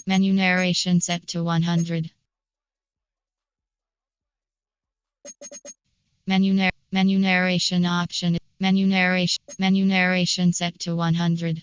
Menu narration set to 100. Menu narration option. Menu narration set to 100.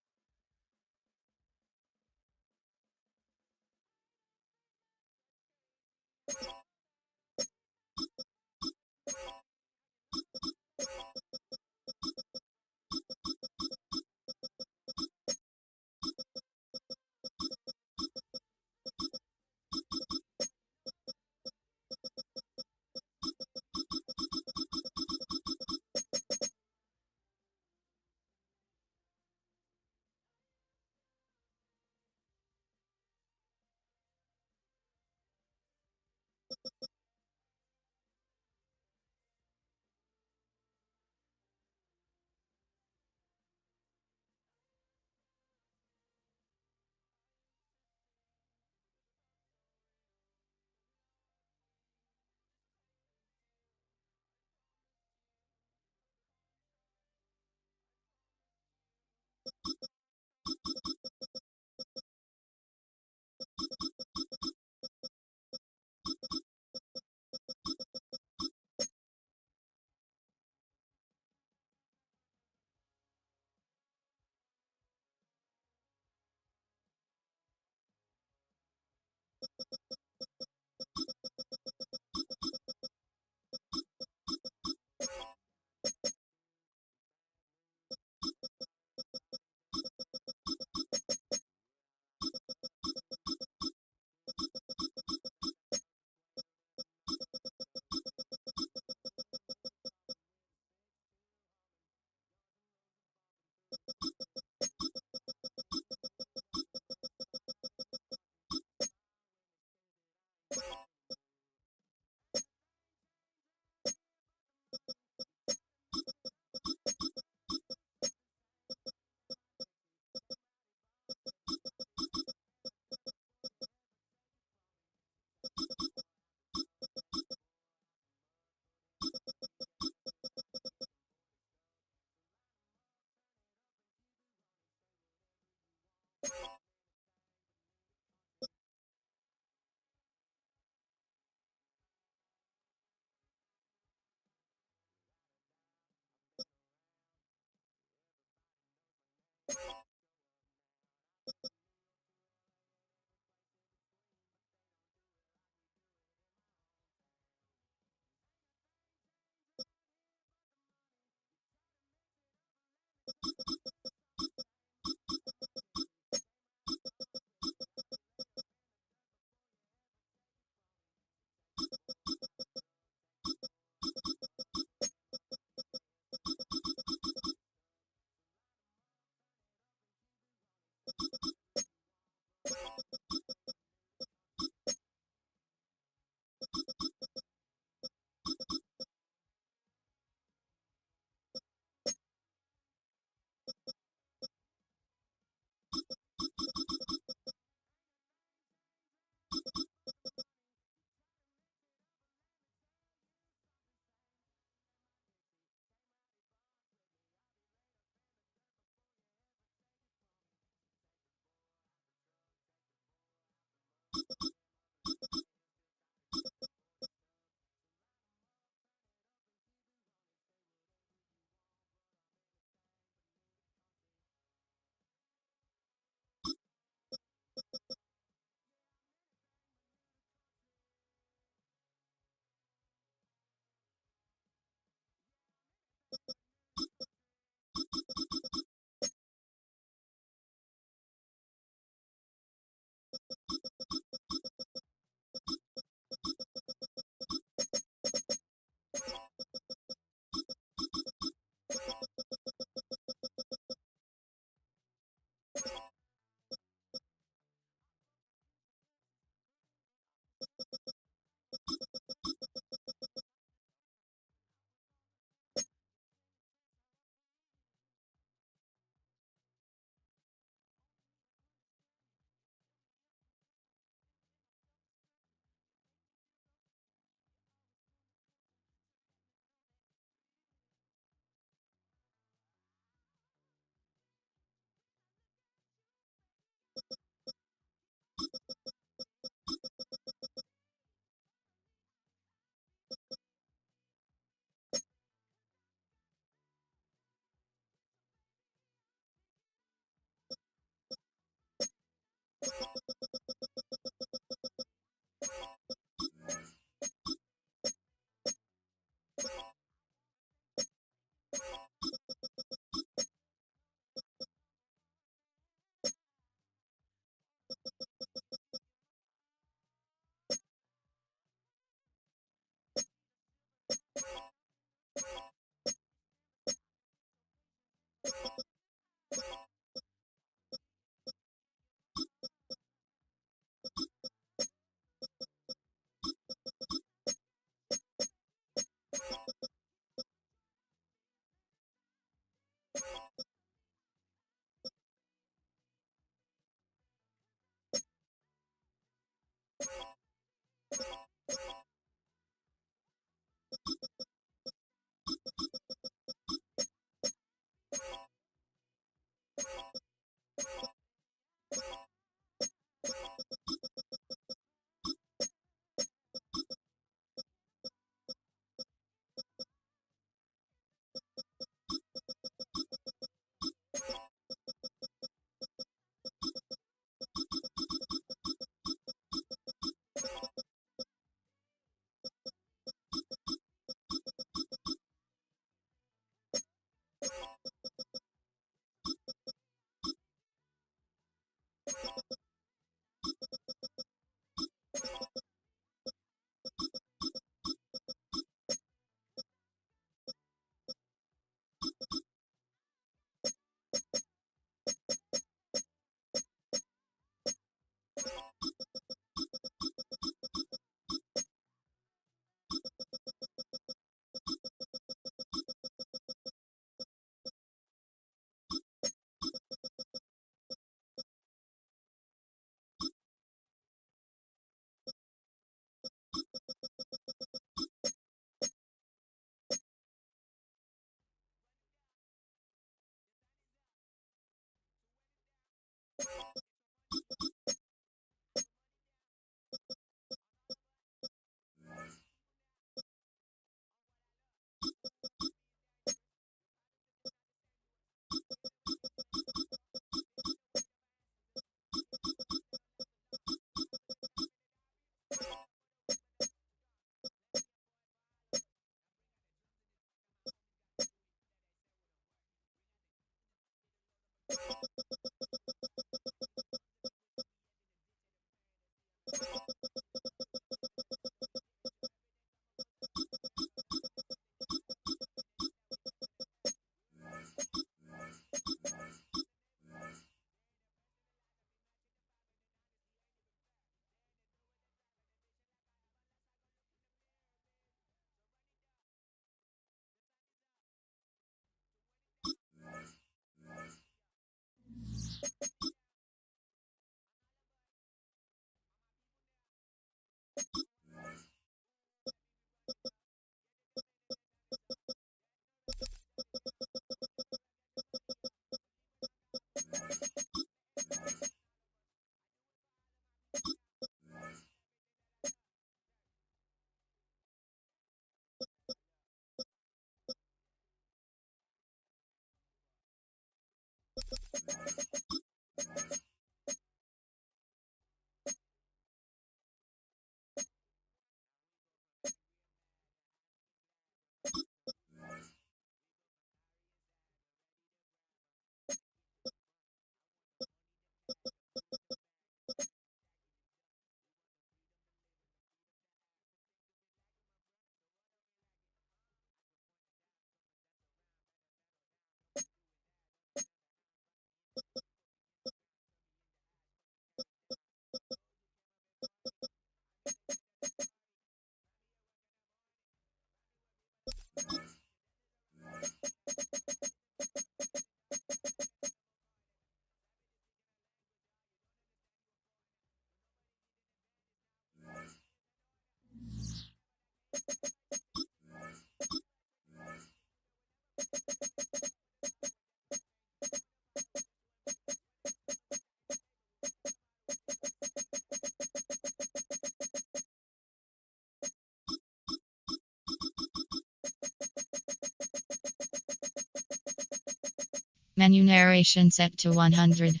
Menu narration set to 100.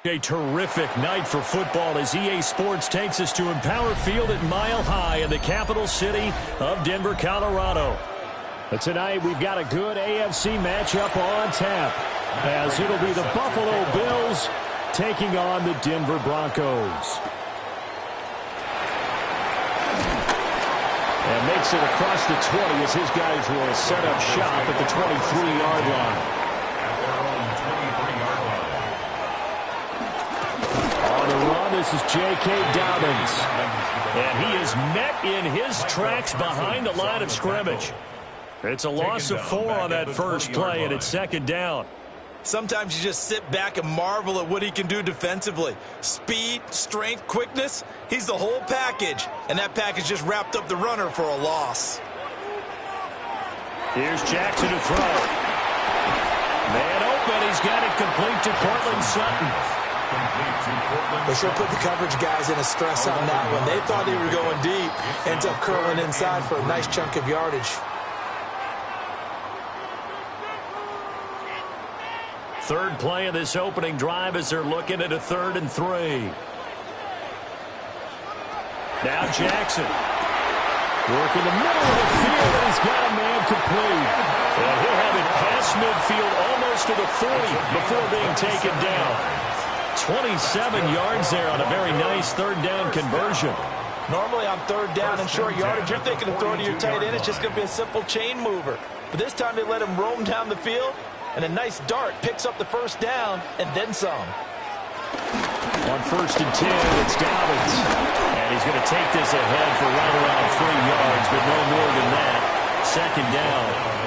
A terrific night for football as EA Sports takes us to Empower Field at Mile High in the capital city of Denver, Colorado. But tonight we've got a good AFC matchup on tap as it'll be the Buffalo Bills taking on the Denver Broncos. And makes it across the 20 as his guys will set up shop at the 23-yard line. This is J.K. Dobbins, and he is met in his tracks behind the line of scrimmage. It's a loss of 4 on that first play, and it's second down. Sometimes you just sit back and marvel at what he can do defensively. Speed, strength, quickness, he's the whole package, and that package just wrapped up the runner for a loss. Here's Jackson to throw. Man open, he's got it complete to Cortland Sutton. They sure put the coverage guys in a stress on that one. They thought they were going deep. Ends up curling inside for a nice chunk of yardage. Third play of this opening drive as they're looking at a 3rd and 3. Now Jackson. Work in the middle of the field, and he's got a man complete. And he'll have it past midfield almost to the 40 before being taken down. 27 yards there on a very nice 3rd down conversion. Normally on 3rd down and short yardage, you're thinking of throwing to your tight end. It's just going to be a simple chain mover. But this time they let him roam down the field, and a nice dart picks up the first down and then some. On 1st and 10, it's Dobbins. And he's going to take this ahead for right around 3 yards, but no more than that. Second down.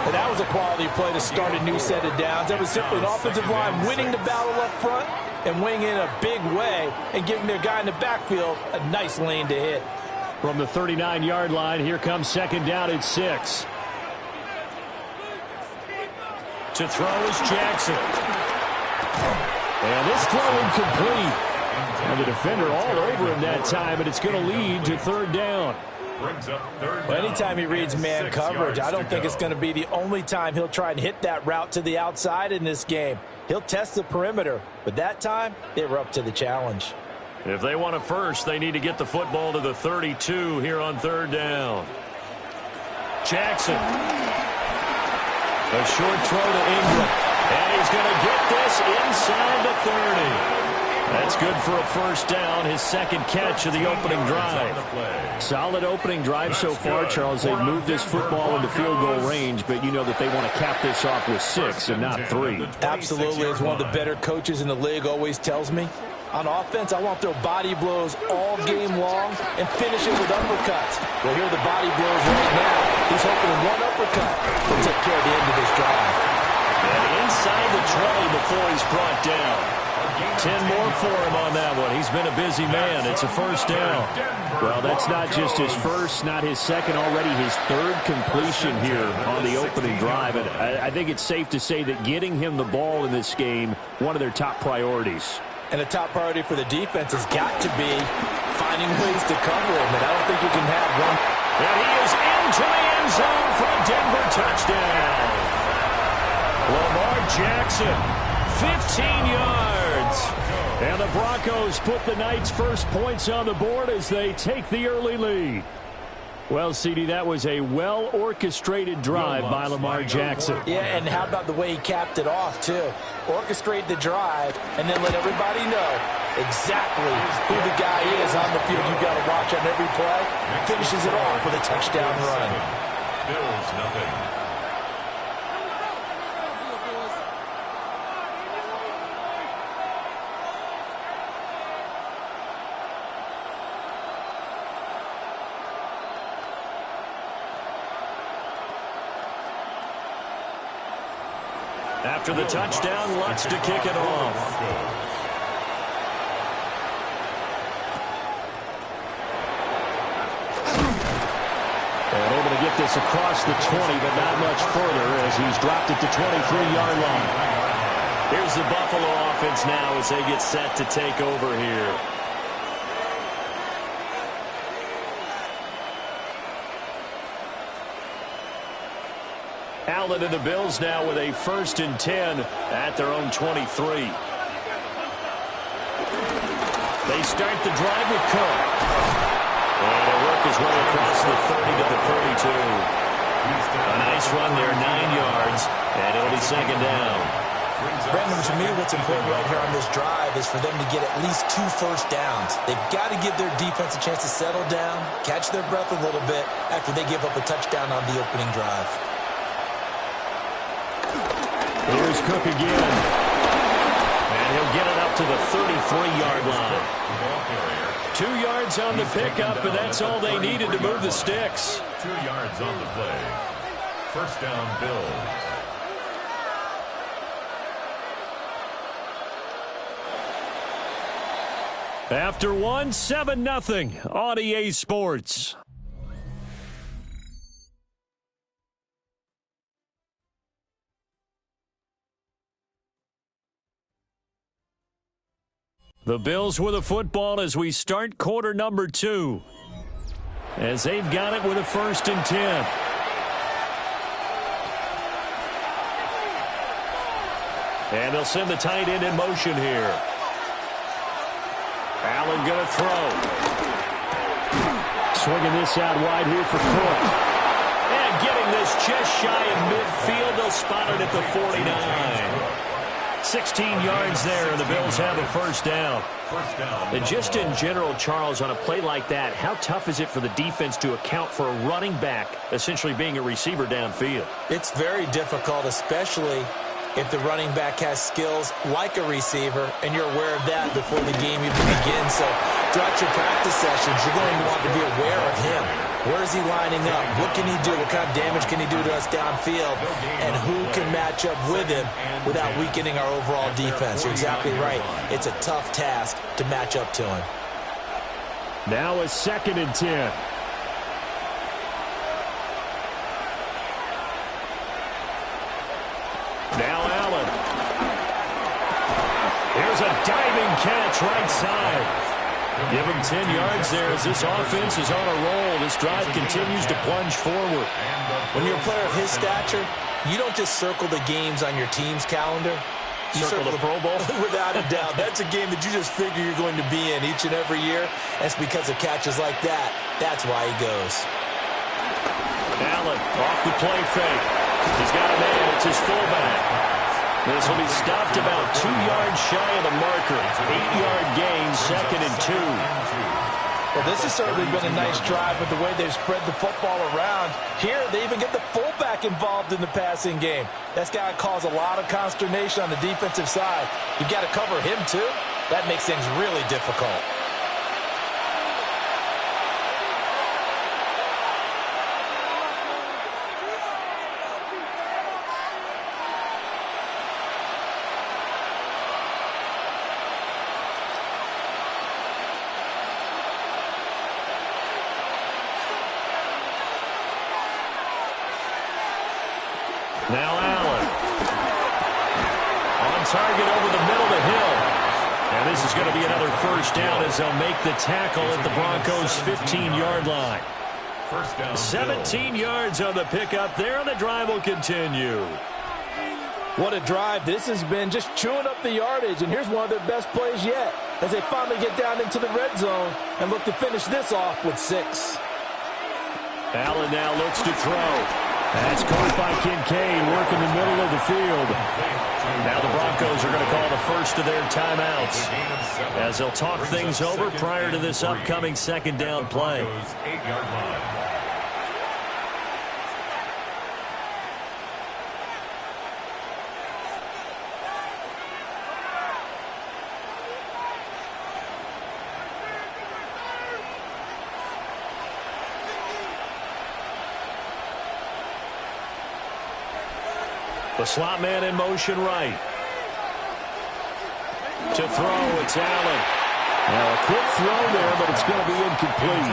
And that was a quality play to start a new set of downs. That was simply an offensive line winning the battle up front and winning in a big way and giving their guy in the backfield a nice lane to hit. From the 39-yard line, here comes second down at 6. To throw is Jackson. And this throw incomplete. And the defender all over him that time, and it's going to lead to 3rd down. Well, anytime he reads man coverage, I don't think it's going to be the only time he'll try and hit that route to the outside in this game. He'll test the perimeter, but that time they were up to the challenge. If they want a first, they need to get the football to the 32 here on 3rd down. Jackson. A short throw to Ingram. And he's going to get this inside the 30. That's good for a first down, his second catch of the opening drive. Solid opening drive so far, Charles. They've moved this football into field goal range, but you know that they want to cap this off with 6 and not 3. Absolutely. As one of the better coaches in the league always tells me, on offense, I want their body blows all game long and finish it with uppercuts. Well, here are the body blows right now. He's hoping one uppercut will take care of the end of this drive. And inside the 20 before he's brought down. 10 more for him on that one. He's been a busy man. It's a first down. Well, that's not just his first, not his second, already his 3rd completion here on the opening drive. And I think it's safe to say that getting him the ball in this game, one of their top priorities. And the top priority for the defense has got to be finding ways to cover him. And I don't think you can have one. And he is into the end zone for a Denver touchdown. Lamar Jackson, 15 yards. And the Broncos put the Knights' first points on the board as they take the early lead. Well, CD, that was a well-orchestrated drive by Lamar Jackson. Yeah, and how about the way he capped it off, too? Orchestrate the drive and then let everybody know exactly who the guy is on the field you've got to watch on every play. Finishes it off with a touchdown run. Bills nothing. After the touchdown, Lutz to kick it off. And able to get this across the 20, but not much further as he's dropped it to 23-yard line. Here's the Buffalo offense now as they get set to take over here. Allen and the Bills now with a 1st and 10 at their own 23. They start the drive with Cook. And he'll work his way across the 30 to the 32. A nice run there, 9 yards, and it'll be 2nd down. Brandon, to me, what's important right here on this drive is for them to get at least 2 first downs. They've got to give their defense a chance to settle down, catch their breath a little bit after they give up a touchdown on the opening drive. Here's Cook again. And he'll get it up to the 33-yard line. 2 yards on the pickup, and that's all they needed to move the sticks. 2 yards on the play. 1st down, Bills. After one, 7-0 on EA Sports. The Bills with a football as we start quarter number 2. As they've got it with a 1st and 10. And they'll send the tight end in motion here. Allen going to throw. Swinging this out wide here for Cook. And getting this just shy of midfield. They'll spot it at the 49. 16 yards there, and the Bills have a 1st down. And just in general, Charles, on a play like that, how tough is it for the defense to account for a running back essentially being a receiver downfield? It's very difficult, especially if the running back has skills like a receiver, and you're aware of that before the game even begins. So throughout your practice sessions, you're going to want to be aware of him. Where is he lining up? What can he do? What kind of damage can he do to us downfield? And who can match up with him without weakening our overall defense? You're exactly right. It's a tough task to match up to him. Now a 2nd and 10. Now Allen. Here's a diving catch right side. Give him 10 yards there as this offense is on a roll. This drive continues to plunge forward. When you're a player of his stature, you don't just circle the games on your team's calendar. You Circle the Pro Bowl? Without a doubt. That's a game that you just figure you're going to be in each and every year. And it's because of catches like that. That's why he goes. Allen off the play fake. He's got a man. It's his fullback. This will be stopped about 2 yards shy of the marker. 8-yard gain, 2nd and 2. Well, this has certainly been a nice drive with the way they've spread the football around. Here, they even get the fullback involved in the passing game. That's got to cause a lot of consternation on the defensive side. You've got to cover him, too. That makes things really difficult. Now Allen. On target over the middle to Hill. And this is going to be another 1st down as they'll make the tackle at the Broncos' 15-yard line. 17 yards on the pickup there, and the drive will continue. What a drive this has been, just chewing up the yardage. And here's one of their best plays yet as they finally get down into the red zone and look to finish this off with 6. Allen now looks to throw. That's caught by Kincaid, working the middle of the field. Now the Broncos are going to call the first of their timeouts as they'll talk things over prior to this upcoming 2nd down play. 8-yard line. The slot man in motion right. To throw, it's Allen. Now a quick throw there, but it's going to be incomplete.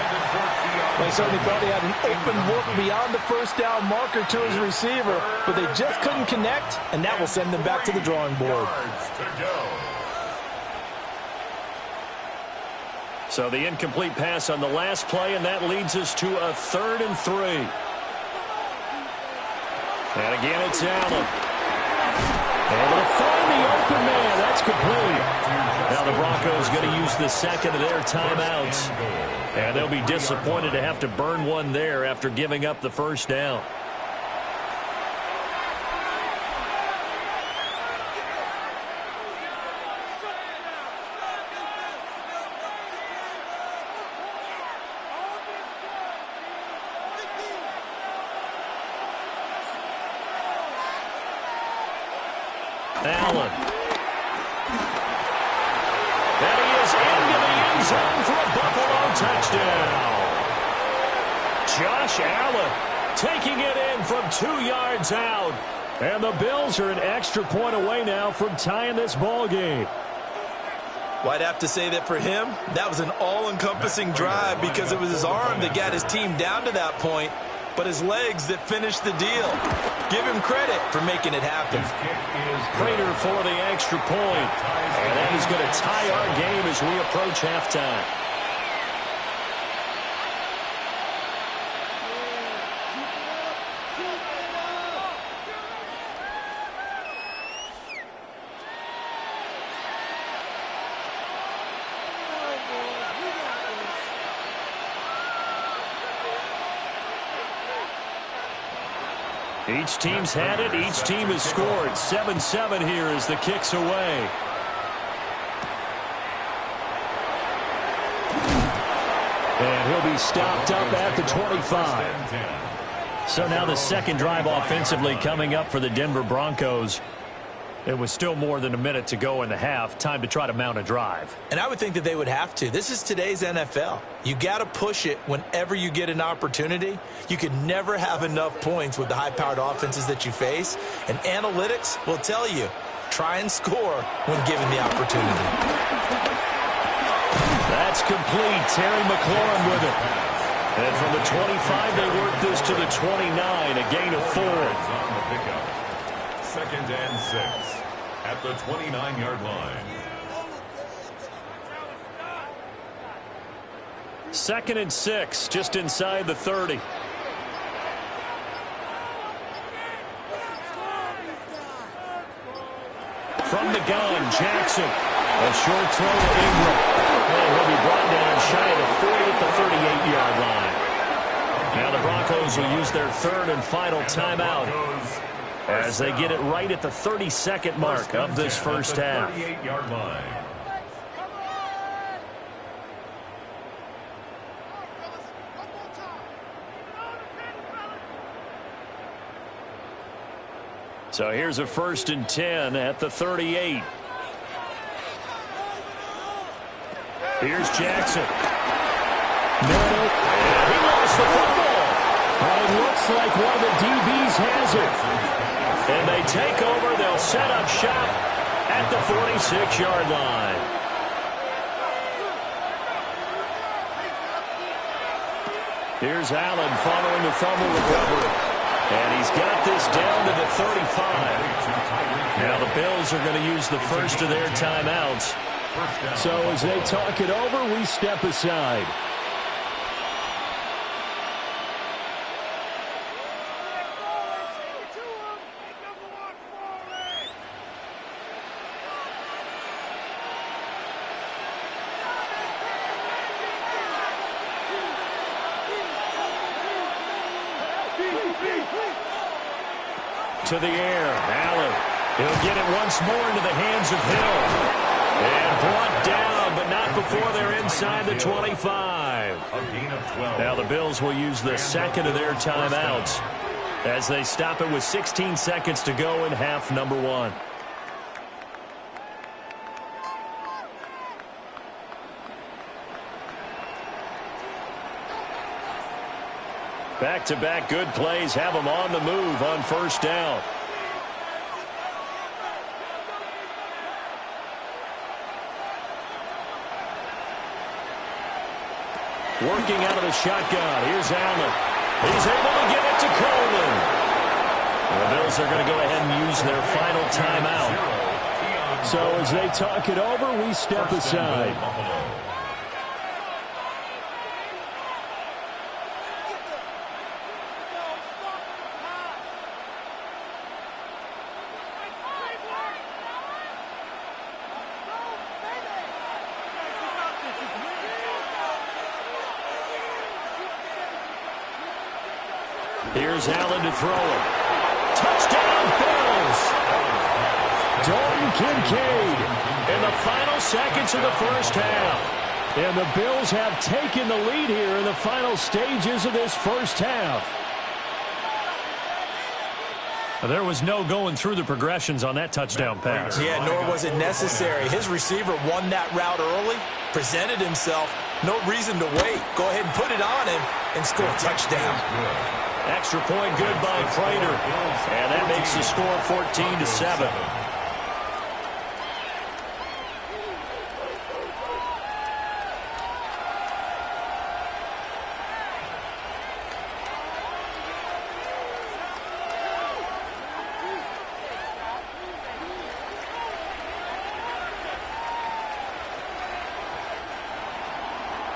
They certainly thought he had an open look beyond the first down marker to his receiver, but they just couldn't connect, and that will send them back to the drawing board. So the incomplete pass on the last play, and that leads us to a 3rd and 3. And again, it's Allen. Able to find the open man. That's complete. Now the Broncos going to use the second of their timeouts. And they'll be disappointed to have to burn one there after giving up the first down. Allen. And he is into the end zone for a Buffalo touchdown. Josh Allen taking it in from 2 yards out. And the Bills are an extra point away now from tying this ball game. Well, I'd have to say that for him, that was an all-encompassing drive because it was his arm that got his team down to that point, but his legs that finished the deal. Give him credit for making it happen. Prater for the extra point. And that is going to tie our game as we approach halftime. Each team's had it. Each team has scored. 7-7 here as the kick's away. And he'll be stopped up at the 25. So now the second drive offensively coming up for the Denver Broncos. It was still more than a minute to go in the half. Time to try to mount a drive. And I would think that they would have to. This is today's NFL. You got to push it whenever you get an opportunity. You could never have enough points with the high-powered offenses that you face. And analytics will tell you, try and score when given the opportunity. That's complete. Terry McLaurin with it. And from the 25, they work this to the 29, a gain of 4. 2nd and 6 at the 29-yard line. 2nd and 6, just inside the 30. From the gun, Jackson. A short throw to Ingram. And he'll be brought down shy of the 40 at the 38-yard line. Now the Broncos will use their 3rd and final timeout as they get it right at the 32nd mark of this first half. 38-yard line. So here's a 1st and 10 at the 38. Here's Jackson. Middle. He lost the football. And it looks like one of the DBs has it. And they take over. They'll set up shop at the 46-yard line. Here's Allen following the fumble recovery. And he's got this down to the 35. Now the Bills are going to use the first of their timeouts. So as they talk it over, we step aside. To the air, Allen. He'll get it once more into the hands of Hill. And brought down, but not before they're inside the 25. Now the Bills will use the second of their timeouts as they stop it with 16 seconds to go in half number 1. Back-to-back good plays have them on the move on first down. Working out of the shotgun. Here's Allen. He's able to get it to Coleman. The Bills are going to go ahead and use their final timeout. So as they talk it over, we step aside. Here's Allen to throw it. Touchdown, Bills! Dalton Kincaid in the final seconds of the first half. And the Bills have taken the lead here in the final stages of this first half. There was no going through the progressions on that touchdown pass. Yeah, nor was it necessary. His receiver won that route early, presented himself. No reason to wait. Go ahead and put it on him and score a touchdown. Extra point good by Prater. And that makes the score 14-7.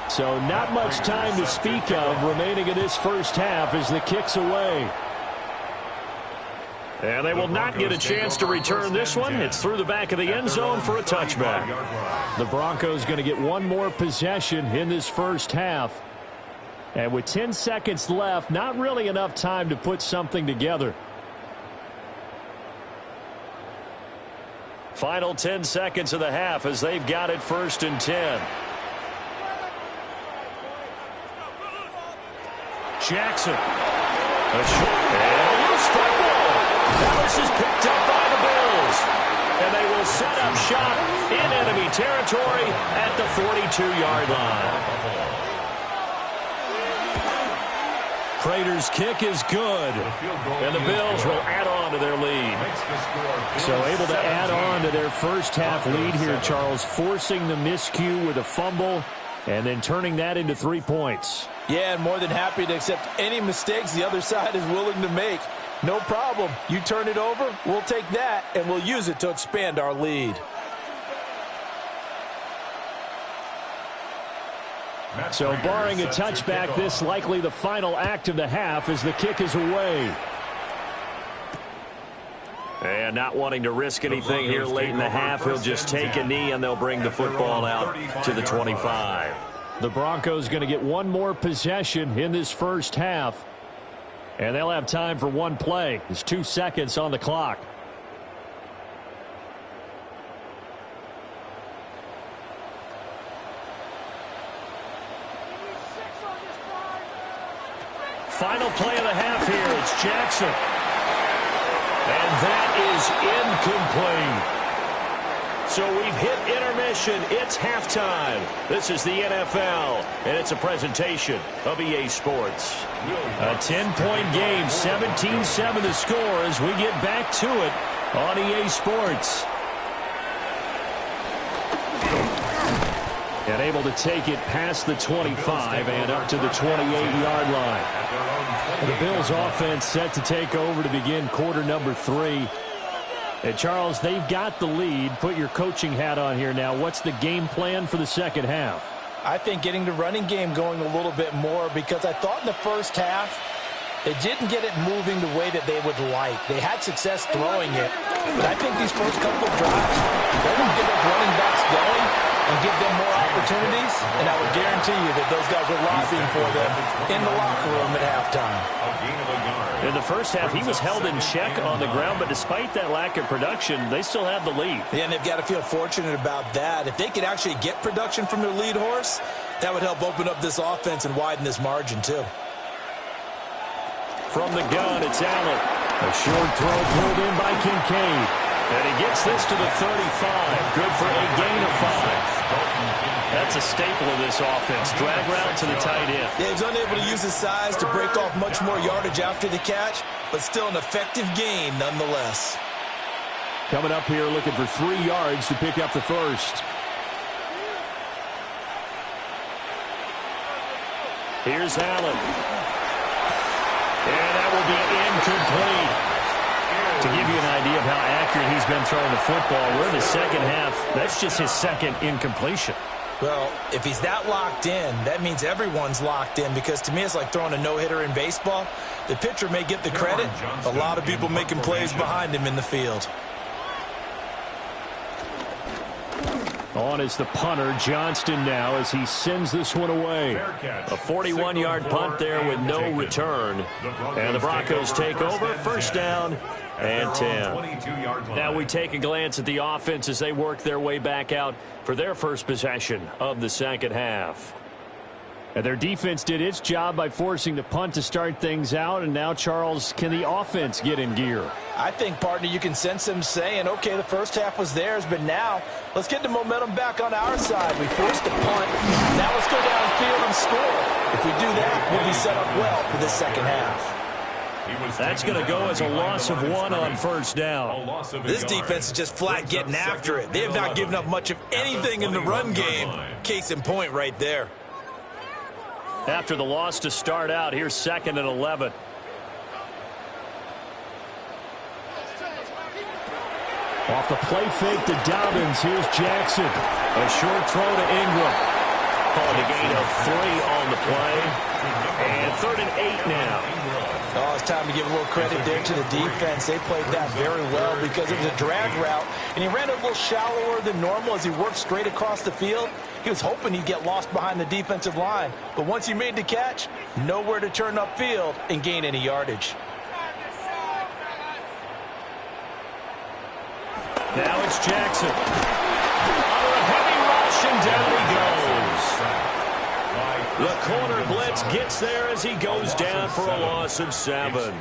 So not much time to speak of remaining in this first half as the kick's away. And they will not get a chance to return this one. It's through the back of the end zone for a touchback. The Broncos going to get one more possession in this first half. And with 10 seconds left, not really enough time to put something together. Final 10 seconds of the half as they've got it 1st and 10. Jackson. A short and a loose football. Dallas is picked up by the Bills. And they will set up shop in enemy territory at the 42-yard line. Prater's kick is good. And the Bills will add on to their lead. So able to add on to their first half lead here, Charles, forcing the miscue with a fumble and then turning that into 3 points. Yeah, and more than happy to accept any mistakes the other side is willing to make. No problem. You turn it over, we'll take that, and we'll use it to expand our lead. So barring a touchback, this likely the final act of the half as the kick is away. And not wanting to risk anything here late in the half, he'll just take a knee and they'll bring the football out to the 25. The Broncos going to get one more possession in this first half. And they'll have time for one play. There's 2 seconds on the clock. Final play of the half here. It's Jackson. And that is incomplete. So we've hit intermission. It's halftime. This is the NFL, and it's a presentation of EA Sports. A 10-point game, 17-7 the score as we get back to it on EA Sports. And able to take it past the 25 and up to the 28-yard line. The Bills offense set to take over to begin quarter number 3. And Charles, they've got the lead. Put your coaching hat on here now. What's the game plan for the second half? I think getting the running game going a little bit more, because I thought in the first half they didn't get it moving the way that they would like. They had success throwing it, but I think these first couple of drives, they're going to get those running backs going and give them more opportunities, and I would guarantee you that those guys are lobbying for them in the locker room at halftime. In the first half, he was held in check on the ground, but despite that lack of production, they still have the lead. Yeah, and they've got to feel fortunate about that. If they could actually get production from their lead horse, that would help open up this offense and widen this margin, too. From the gun, it's Allen. A short throw pulled in by Kincaid. And he gets this to the 35. Good for a gain of 5. That's a staple of this offense. Drag route to the tight end. Yeah, he's unable to use his size to break off much more yardage after the catch, but still an effective gain nonetheless. Coming up here looking for 3 yards to pick up the first. Here's Allen. And that will be incomplete. To give you an idea of how accurate he's been throwing the football, we're in the second half. That's just his second incompletion. Well, if he's that locked in, that means everyone's locked in, because to me it's like throwing a no-hitter in baseball. The pitcher may get the credit, a lot of people making plays behind him in the field. On is the punter, Johnston, now as he sends this one away. A 41-yard punt there with no return. And the Broncos take over, first down and 10. Now we take a glance at the offense as they work their way back out for their first possession of the second half. And their defense did its job by forcing the punt to start things out. And now, Charles, can the offense get in gear? I think, partner, you can sense them saying, okay, the first half was theirs, but now let's get the momentum back on our side. We forced the punt. Now let's go downfield and score. If we do that, we'll be set up well for this second half. That's going to go as a loss of 1 on first down. This defense is just flat getting after it. They have not given up much of anything in the run game. Case in point right there. After the loss to start out, here's 2nd and 11. Off the play fake to Dobbins. Here's Jackson. A short throw to Ingram. Calling a gain of 3 on the play. And 3rd and 8 now. Oh, it's time to give a little credit there to the defense. They played that very well because it was a drag route, and he ran a little shallower than normal as he worked straight across the field. He was hoping he'd get lost behind the defensive line, but once he made the catch, nowhere to turn upfield and gain any yardage. Now it's Jackson. Under a heavy rush, and down he goes. The corner blitz gets there as he goes down for a loss of 7.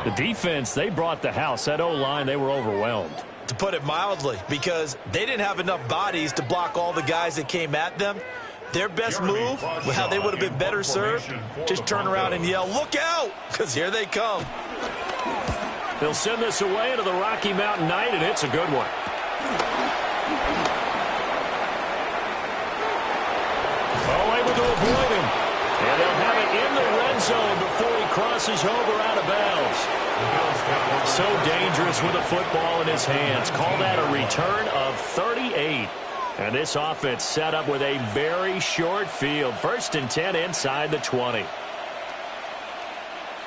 The defense, they brought the house. That O-line, they were overwhelmed. To put it mildly, because they didn't have enough bodies to block all the guys that came at them. Their best move, how they would have been better served, just turn around and yell, "Look out!" because here they come. They'll send this away into the Rocky Mountain night, and it's a good one. Oh, able to avoid him. And they'll have it in the red zone before he crosses over out of bounds. So dangerous with a football in his hands. Call that a return of 38. And this offense set up with a very short field. 1st and 10 inside the 20.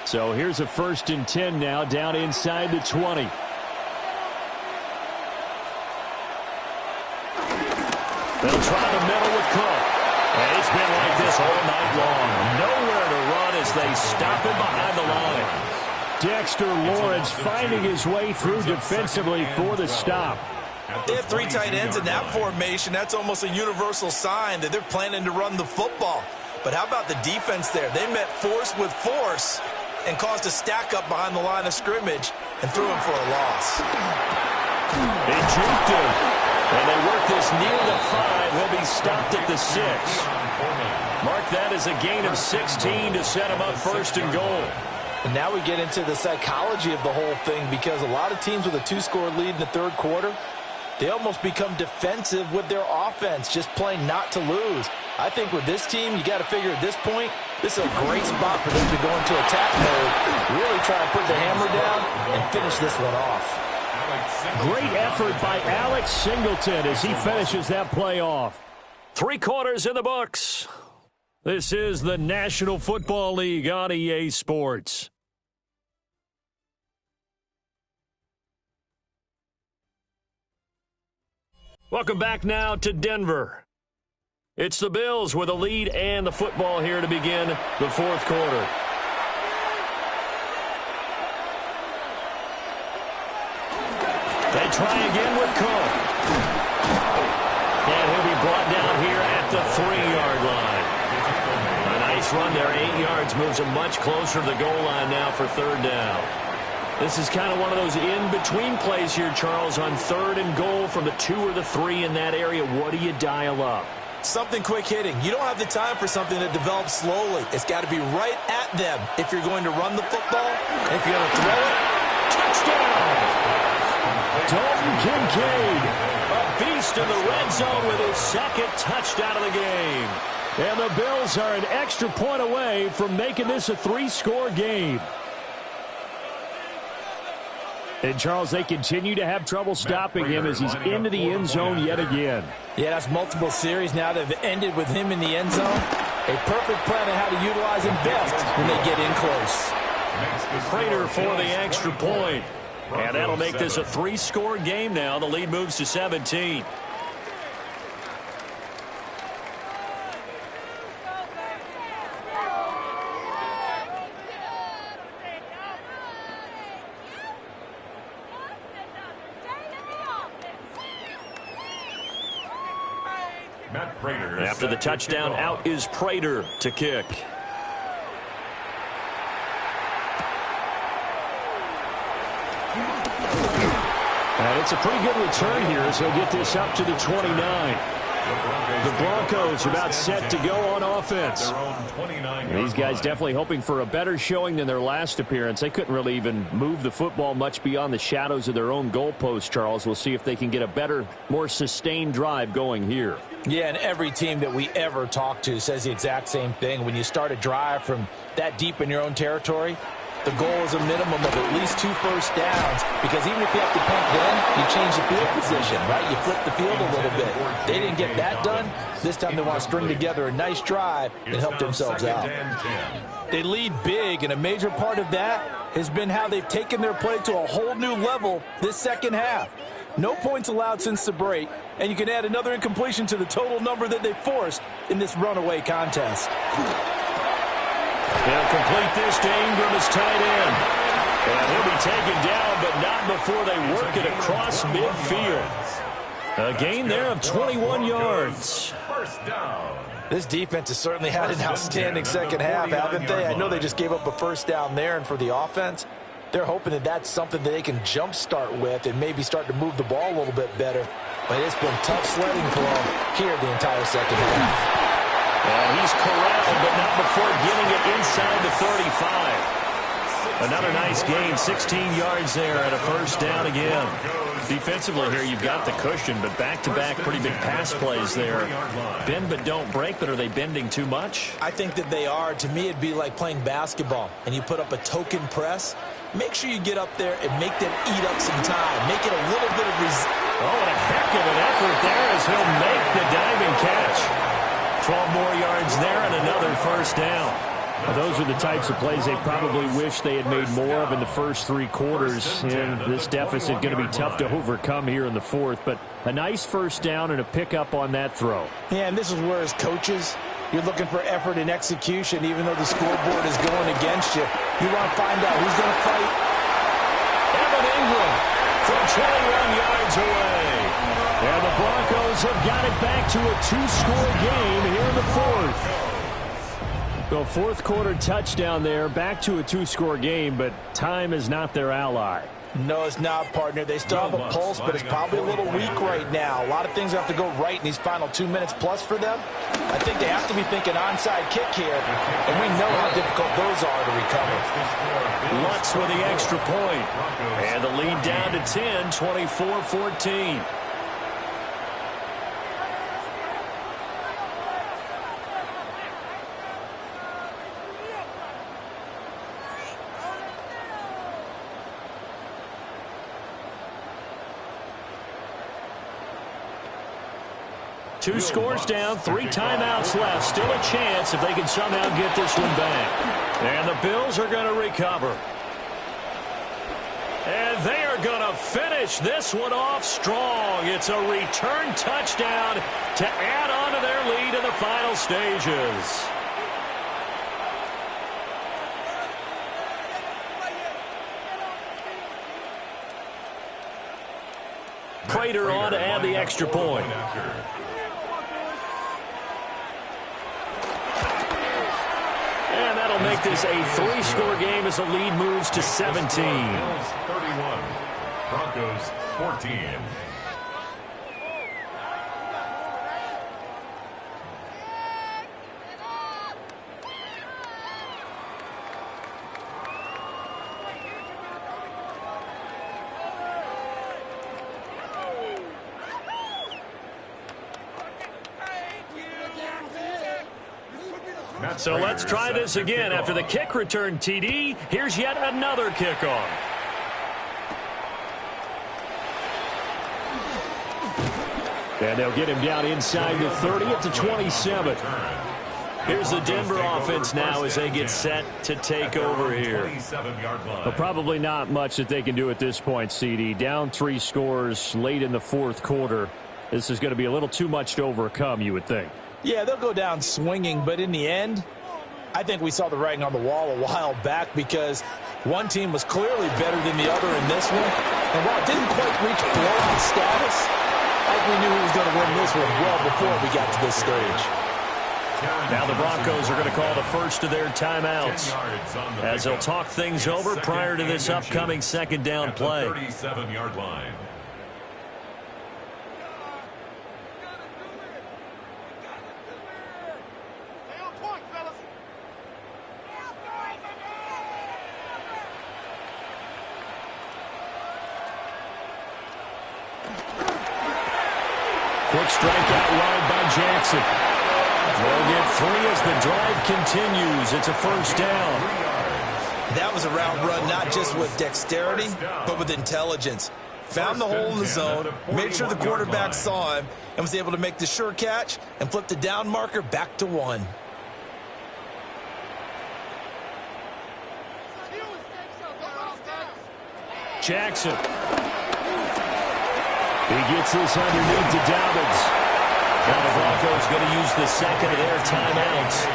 So here's a 1st and 10 now down inside the 20. They'll try the middle with Cook. And it's been like this all night long. Nowhere to run as they stop him behind the line. Dexter Lawrence finding his way through defensively for the stop. They have 3 tight ends in that formation. That's almost a universal sign that they're planning to run the football. But how about the defense there? They met force with force and caused a stack up behind the line of scrimmage and threw him for a loss. They juked him. And they work this near the 5. He'll be stopped at the 6. Mark that as a gain of 16 to set him up 1st and goal. And now we get into the psychology of the whole thing, because a lot of teams with a 2-score lead in the 3rd quarter, they almost become defensive with their offense, just playing not to lose. I think with this team, you got to figure at this point, this is a great spot for them to go into attack mode, really try to put the hammer down and finish this one off. Great effort by Alex Singleton as he finishes that play off. 3 quarters in the books. This is the National Football League on EA Sports. Welcome back now to Denver. It's the Bills with a lead and the football here to begin the 4th quarter. They try again with Cook. And he'll be brought down here at the 3-yard line. A nice run there, 8 yards, moves him much closer to the goal line now for 3rd down. This is kind of one of those in-between plays here, Charles, on 3rd and goal from the 2 or the 3 in that area. What do you dial up? Something quick hitting. You don't have the time for something that develops slowly. It's got to be right at them if you're going to run the football. And if you're going to throw it, touchdown! Dalton Kincaid, a beast in the red zone with his 2nd touchdown of the game. And the Bills are an extra point away from making this a 3-score game. And, Charles, they continue to have trouble stopping him as he's into the end zone yet again. Yeah, that's multiple series now that have ended with him in the end zone. A perfect plan on how to utilize him best when they get in close. Prater for the extra point. And that'll make this a 3-score game now. The lead moves to 17. After the touchdown, out is Prater to kick. And it's a pretty good return here as he'll get this up to the 29. The Broncos are about set to go on offense. These guys definitely hoping for a better showing than their last appearance. They couldn't really even move the football much beyond the shadows of their own goalpost, Charles. We'll see if they can get a better, more sustained drive going here. Yeah, and every team that we ever talk to says the exact same thing. When you start a drive from that deep in your own territory, the goal is a minimum of at least 2 first downs, because even if you have to punt then, you change the field position, right? You flip the field a little bit. They didn't get that done. This time they want to string together a nice drive and help themselves out. They lead big, and a major part of that has been how they've taken their play to a whole new level this second half. No points allowed since the break, and you can add another incompletion to the total number that they forced in this runaway contest. They'll complete this to Ingram as tight end. And he'll be taken down, but not before they work it across midfield. A gain there of 21 yards. First down. This defense has certainly had an outstanding second half, haven't they? I know they just gave up a first down there, and for the offense, they're hoping that that's something that they can jumpstart with and maybe start to move the ball a little bit better. But it's been tough sledding for them here the entire second half. And he's corralled, but not before getting it inside the 35. Another nice gain, 16 yards there and a first down again. Defensively here, you've got the cushion, but back-to-back pretty big pass plays there. Bend but don't break, but are they bending too much? I think that they are. To me, it'd be like playing basketball, and you put up a token press. Make sure you get up there and make them eat up some time. Make it a little bit of Oh, and a heck of an effort there as he'll make the diving catch. 12 more yards there and another first down. Well, those are the types of plays they probably wish they had made more of in the first 3 quarters. And this deficit going to be tough to overcome here in the fourth. But a nice first down and a pickup on that throw. Yeah, and this is where as coaches, you're looking for effort and execution, even though the scoreboard is going against you. You want to find out who's going to fight. Evan Ingram from 21 yards away. And the Broncos have got it back to a 2-score game here in the fourth. The fourth quarter touchdown there, back to a 2-score game, but time is not their ally. No, it's not, partner. They still have a pulse, but it's probably a little weak right now. A lot of things have to go right in these final 2 minutes plus for them. I think they have to be thinking onside kick here, and we know how difficult those are to recover. Lutz with the extra point. And the lead down to 10, 24-14. Two scores down, 3 timeouts left. Still a chance if they can somehow get this one back. And the Bills are going to recover. And they are going to finish this one off strong. It's a return touchdown to add on to their lead in the final stages. Prater on to add the extra point. And that'll make this a 3-score game as the lead moves to 17. 31, Broncos 14. So let's try this again. After the kick return TD, here's yet another kickoff. And they'll get him down inside the 30 at the 27. Here's the Denver offense now as they get set to take over here. Well, probably not much that they can do at this point, CD. Down 3 scores late in the fourth quarter. This is going to be a little too much to overcome, you would think. Yeah, they'll go down swinging, but in the end, I think we saw the writing on the wall a while back because one team was clearly better than the other in this one. And while it didn't quite reach blowout status, I think we knew who was going to win this one well before we got to this stage. Now the Broncos are going to call the first of their timeouts as they'll talk things over prior to this upcoming second down play. 37-yard line. Quick strike out wide by Jackson. They'll get 3 as the drive continues. It's a first down. That was a route run not just with dexterity, but with intelligence. Found the hole in the zone, made sure the quarterback saw him, and was able to make the sure catch and flip the down marker back to 1. Jackson. He gets this underneath to Dobbins. Now the Broncos going to use the second of their timeouts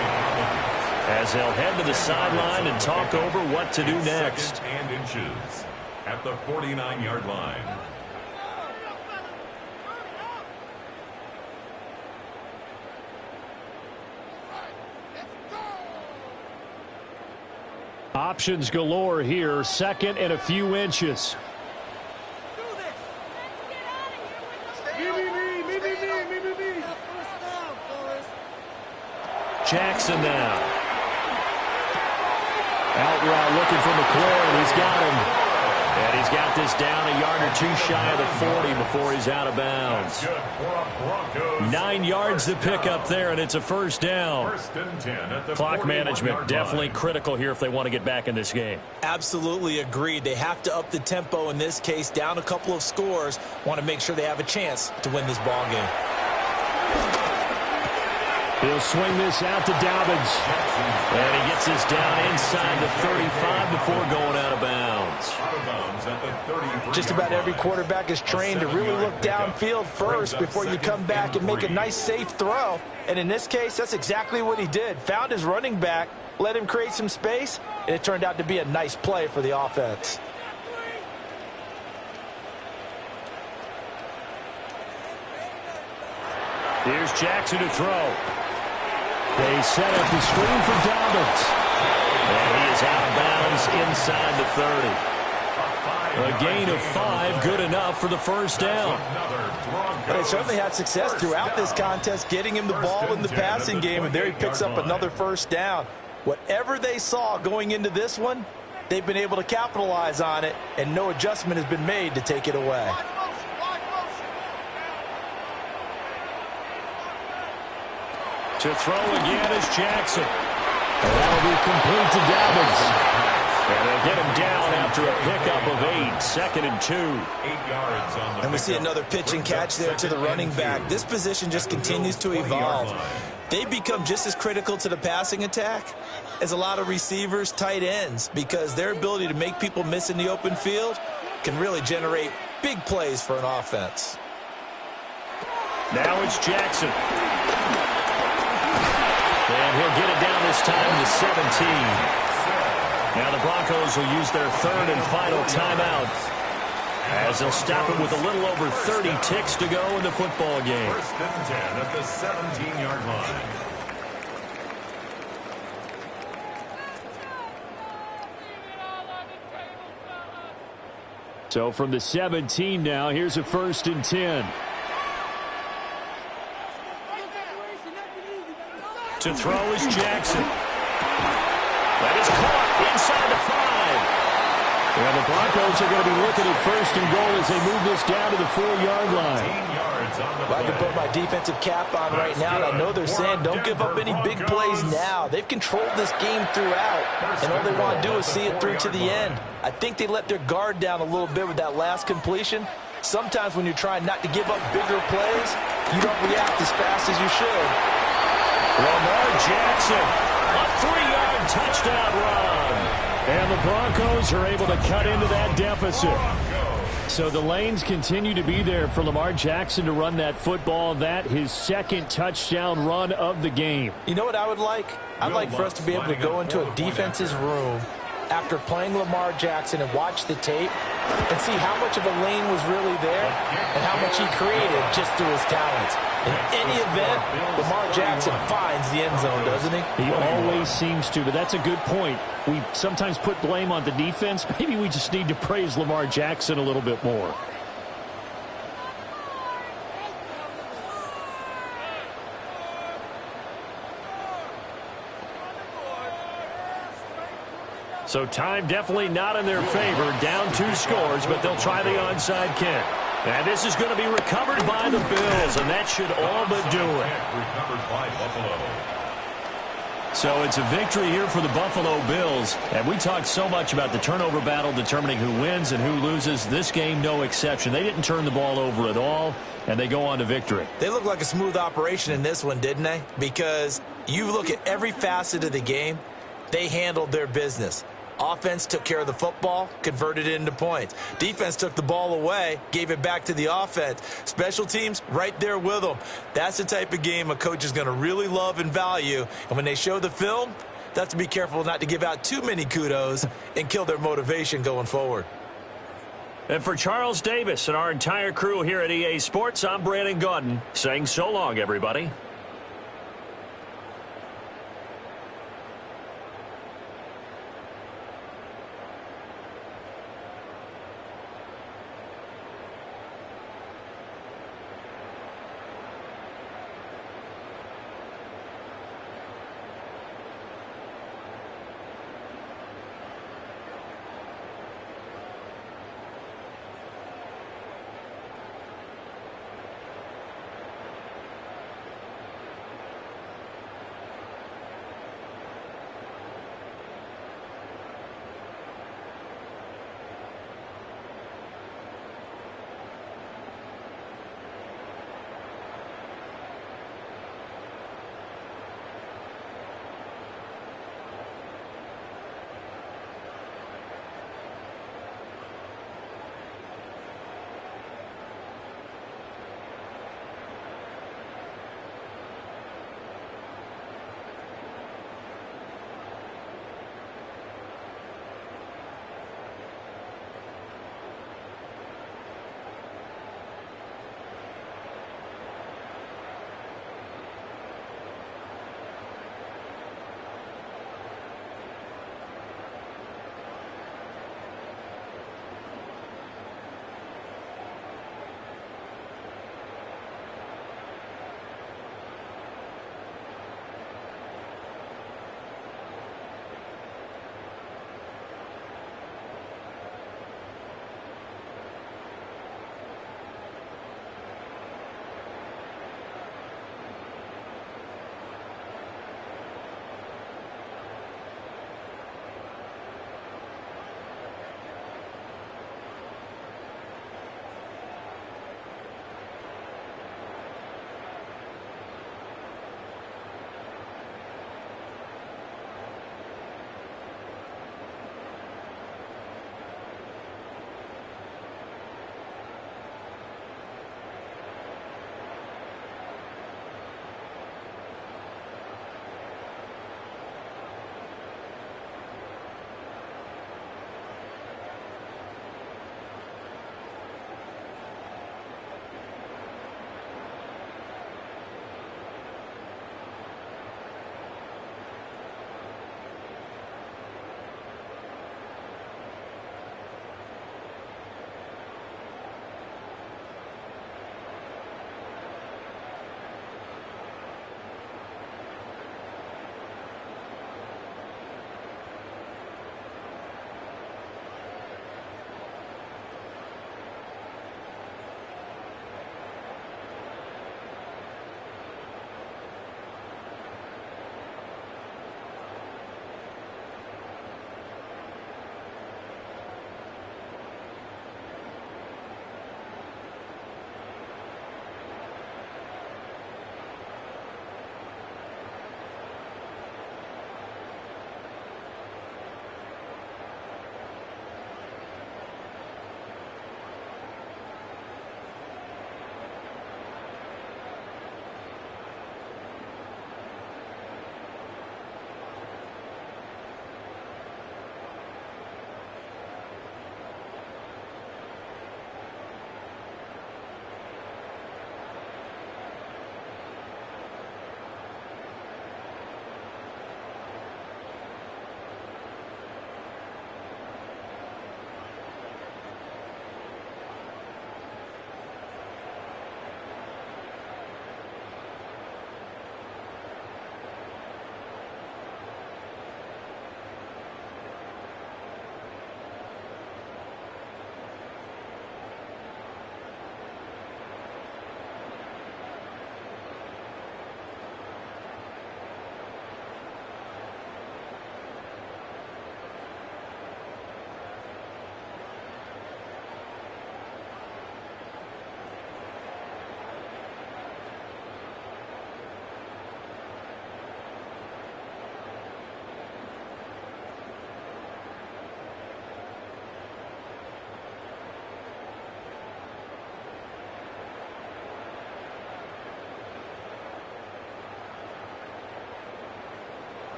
as they'll head to the sideline and talk over what to do next. And inches at the 49-yard line. Options galore here. Second and a few inches. Jackson now. Out route looking for McLaurin. He's got him. And he's got this down a yard or 2 shy of the 40 before he's out of bounds. 9 yards to pick up there, and it's a first down. Clock management definitely critical here if they want to get back in this game. Absolutely agreed. They have to up the tempo in this case, down a couple of scores. Want to make sure they have a chance to win this ball game. He'll swing this out to Dobbins. And he gets this down inside the 35 before going out of bounds. Just about every quarterback is trained to really look downfield first before you come back and make a nice, safe throw. And in this case, that's exactly what he did. Found his running back, let him create some space, and it turned out to be a nice play for the offense. Here's Jackson to throw. They set up the screen for Dobbins. And he is out of bounds inside the 30. A gain of 5, good enough for the first down. They certainly had success throughout this contest, getting him the ball in the passing game, and there he picks up another first down. Whatever they saw going into this one, they've been able to capitalize on it, and no adjustment has been made to take it away. To throw again is Jackson. And that'll be complete to Dobbins. And they'll get him down after a pickup of 8. Second and 2. 8 yards on the and we see another pitch and catch there to the running back. This position just continues to evolve. They become just as critical to the passing attack as a lot of receivers, tight ends, because their ability to make people miss in the open field can really generate big plays for an offense. Now it's Jackson. And he'll get it down this time to 17. Now the Broncos will use their third and final timeout as they'll stop it with a little over 30 ticks to go in the football game. First and 10 at the 17-yard line. So from the 17 now, here's a first and 10. To throw is Jackson. That is caught inside the 5. And the Broncos are going to be looking at first and goal as they move this down to the 4-yard line. Well, I can put my defensive cap on right now, and I know they're saying don't give up any big plays now. They've controlled this game throughout, and all they want to do is see it through to the end. I think they let their guard down a little bit with that last completion. Sometimes when you're trying not to give up bigger plays, you don't react as fast as you should. Lamar Jackson, a 3-yard touchdown run. And the Broncos are able to cut into that deficit. So the lanes continue to be there for Lamar Jackson to run that football. That his second touchdown run of the game. You know what I would like? I'd like for us to be able to go into a defense's room after playing Lamar Jackson and watch the tape and see how much of a lane was really there and how much he created just through his talents. In any event, Lamar Jackson finds the end zone, doesn't he? He always seems to, but that's a good point. We sometimes put blame on the defense. Maybe we just need to praise Lamar Jackson a little bit more. So time definitely not in their favor. Down 2 scores, but they'll try the onside kick. And this is going to be recovered by the Bills, and that should all but do it. Recovered by Buffalo. So it's a victory here for the Buffalo Bills. And we talked so much about the turnover battle determining who wins and who loses. This game, no exception. They didn't turn the ball over at all, and they go on to victory. They look like a smooth operation in this one, didn't they? Because you look at every facet of the game, they handled their business. Offense took care of the football, converted it into points. Defense took the ball away, gave it back to the offense. Special teams, right there with them. That's the type of game a coach is going to really love and value. And when they show the film, they have to be careful not to give out too many kudos and kill their motivation going forward. And for Charles Davis and our entire crew here at EA Sports, I'm Brandon Gaudin saying so long, everybody.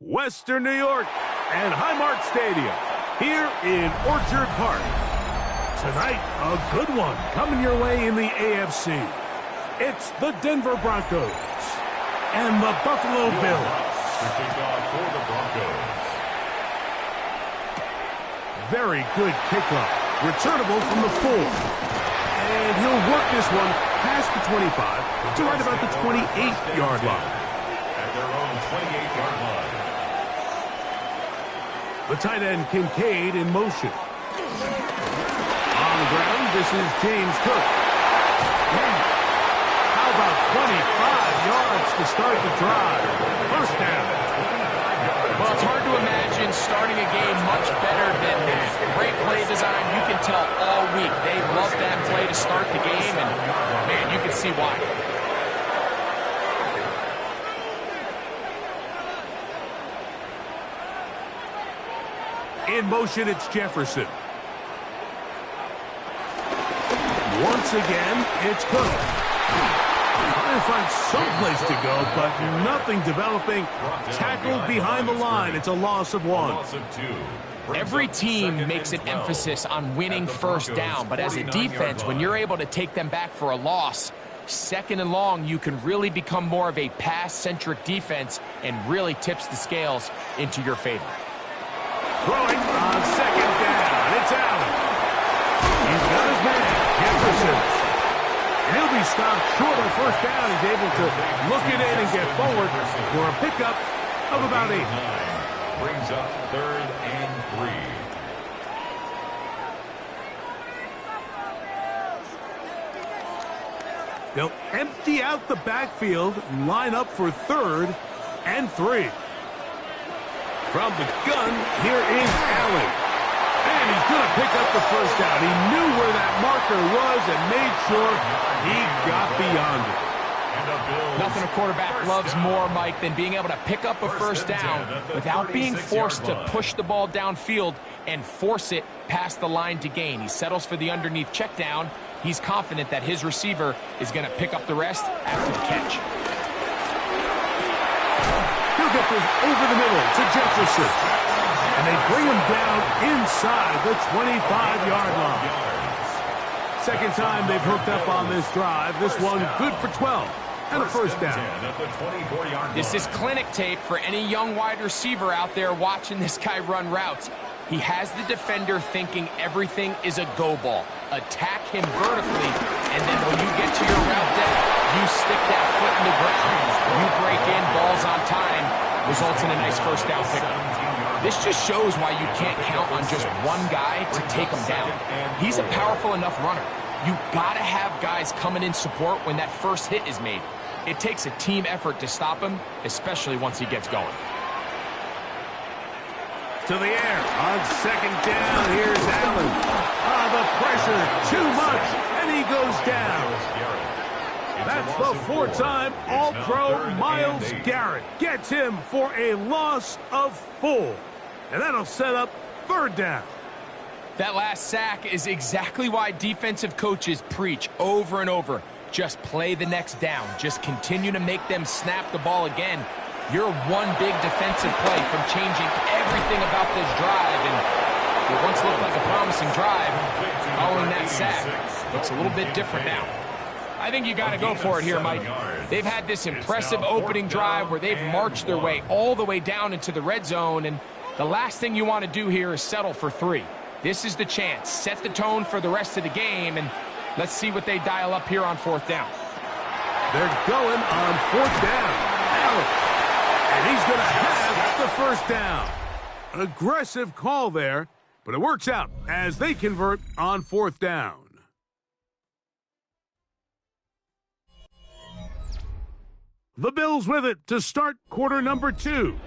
Western New York and Highmark Stadium here in Orchard Park. Tonight, a good one coming your way in the AFC. It's the Denver Broncos and the Buffalo Bills. For the Broncos. Very good kickoff. Returnable from the 4. And he'll work this one past the 25 to right about the 28-yard line. At their own 28-yard line. The tight end, Kincaid, in motion. On the ground, this is James Cook. How about 25 yards to start the drive? First down. Well, it's hard to imagine starting a game much better than that. Great play design. You can tell all week they love that play to start the game, and, man, you can see why. In motion, it's Jefferson. Once again, it's Cook. Trying to find someplace to go, but nothing developing. Tackled behind the line. It's a loss of 1. Loss of 2. Every team makes an emphasis on winning first down, but as a defense, when you're able to take them back for a loss, second and long, you can really become more of a pass-centric defense and really tips the scales into your favor. Throwing on second down. It's Allen. He's got his man, Jefferson. And he'll be stopped short of first down. He's able to look it in and get forward for a pickup of about 8. Brings up 3rd and 3. They'll empty out the backfield and line up for 3rd and 3. From the gun, here is Allen. And he's going to pick up the first down. He knew where that marker was and made sure he got beyond it. Nothing a quarterback loves more, Mike, than being able to pick up a first down without being forced to push the ball downfield and force it past the line to gain. He settles for the underneath check down. He's confident that his receiver is going to pick up the rest after the catch. He'll get this over the middle to Jefferson. And they bring him down inside the 25-yard line. Second time they've hooked up on this drive. This one good for 12 and a first down. This is clinic tape for any young wide receiver out there watching this guy run routes. He has the defender thinking everything is a go ball. Attack him vertically, and then when you get to your route depth, you stick that foot in the ground. You break in, balls on time, results in a nice first down pickup. This just shows why you can't count on just one guy to take him down. He's a powerful enough runner. You gotta have guys coming in support when that first hit is made. It takes a team effort to stop him, especially once he gets going. to the air. On second down, here's Allen. The pressure, too much, and he goes down. That's the four-time All-Pro Myles Garrett. Gets him for a loss of 4. And that'll set up third down. That last sack is exactly why defensive coaches preach over and over. Just play the next down. Just continue to make them snap the ball again. You're one big defensive play from changing everything about this drive. And what once looked like a promising drive, following that sack, looks a little bit different now. I think you got to go for it here, Mike. They've had this impressive opening drive where they've marched their way all the way down into the red zone, and the last thing you want to do here is settle for 3. This is the chance. Set the tone for the rest of the game, and let's see what they dial up here on 4th down. They're going on 4th down. Allen. And he's going to have the first down. An aggressive call there, but it works out as they convert on 4th down. The Bills with it to start quarter number 2.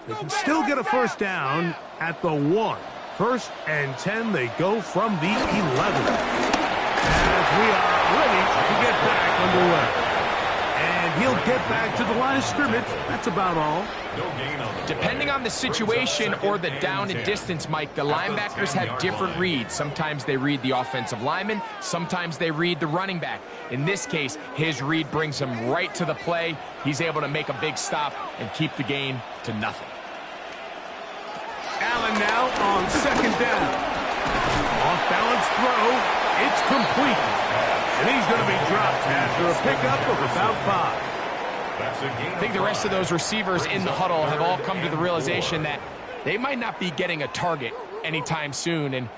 They can still get a first down at the 1. 1st and 10, they go from the 11. As we are ready to get back underway. And he'll get back to the line of scrimmage. That's about all. Depending on the situation or the down and distance, Mike, the linebackers have different reads. Sometimes they read the offensive lineman. Sometimes they read the running back. In this case, his read brings him right to the play. He's able to make a big stop and keep the game to nothing. Allen now on 2nd down. Off-balance throw. It's complete. And he's going to be dropped after a pickup of about 5. I think the rest of those receivers in the huddle have all come to the realization that they might not be getting a target anytime soon. And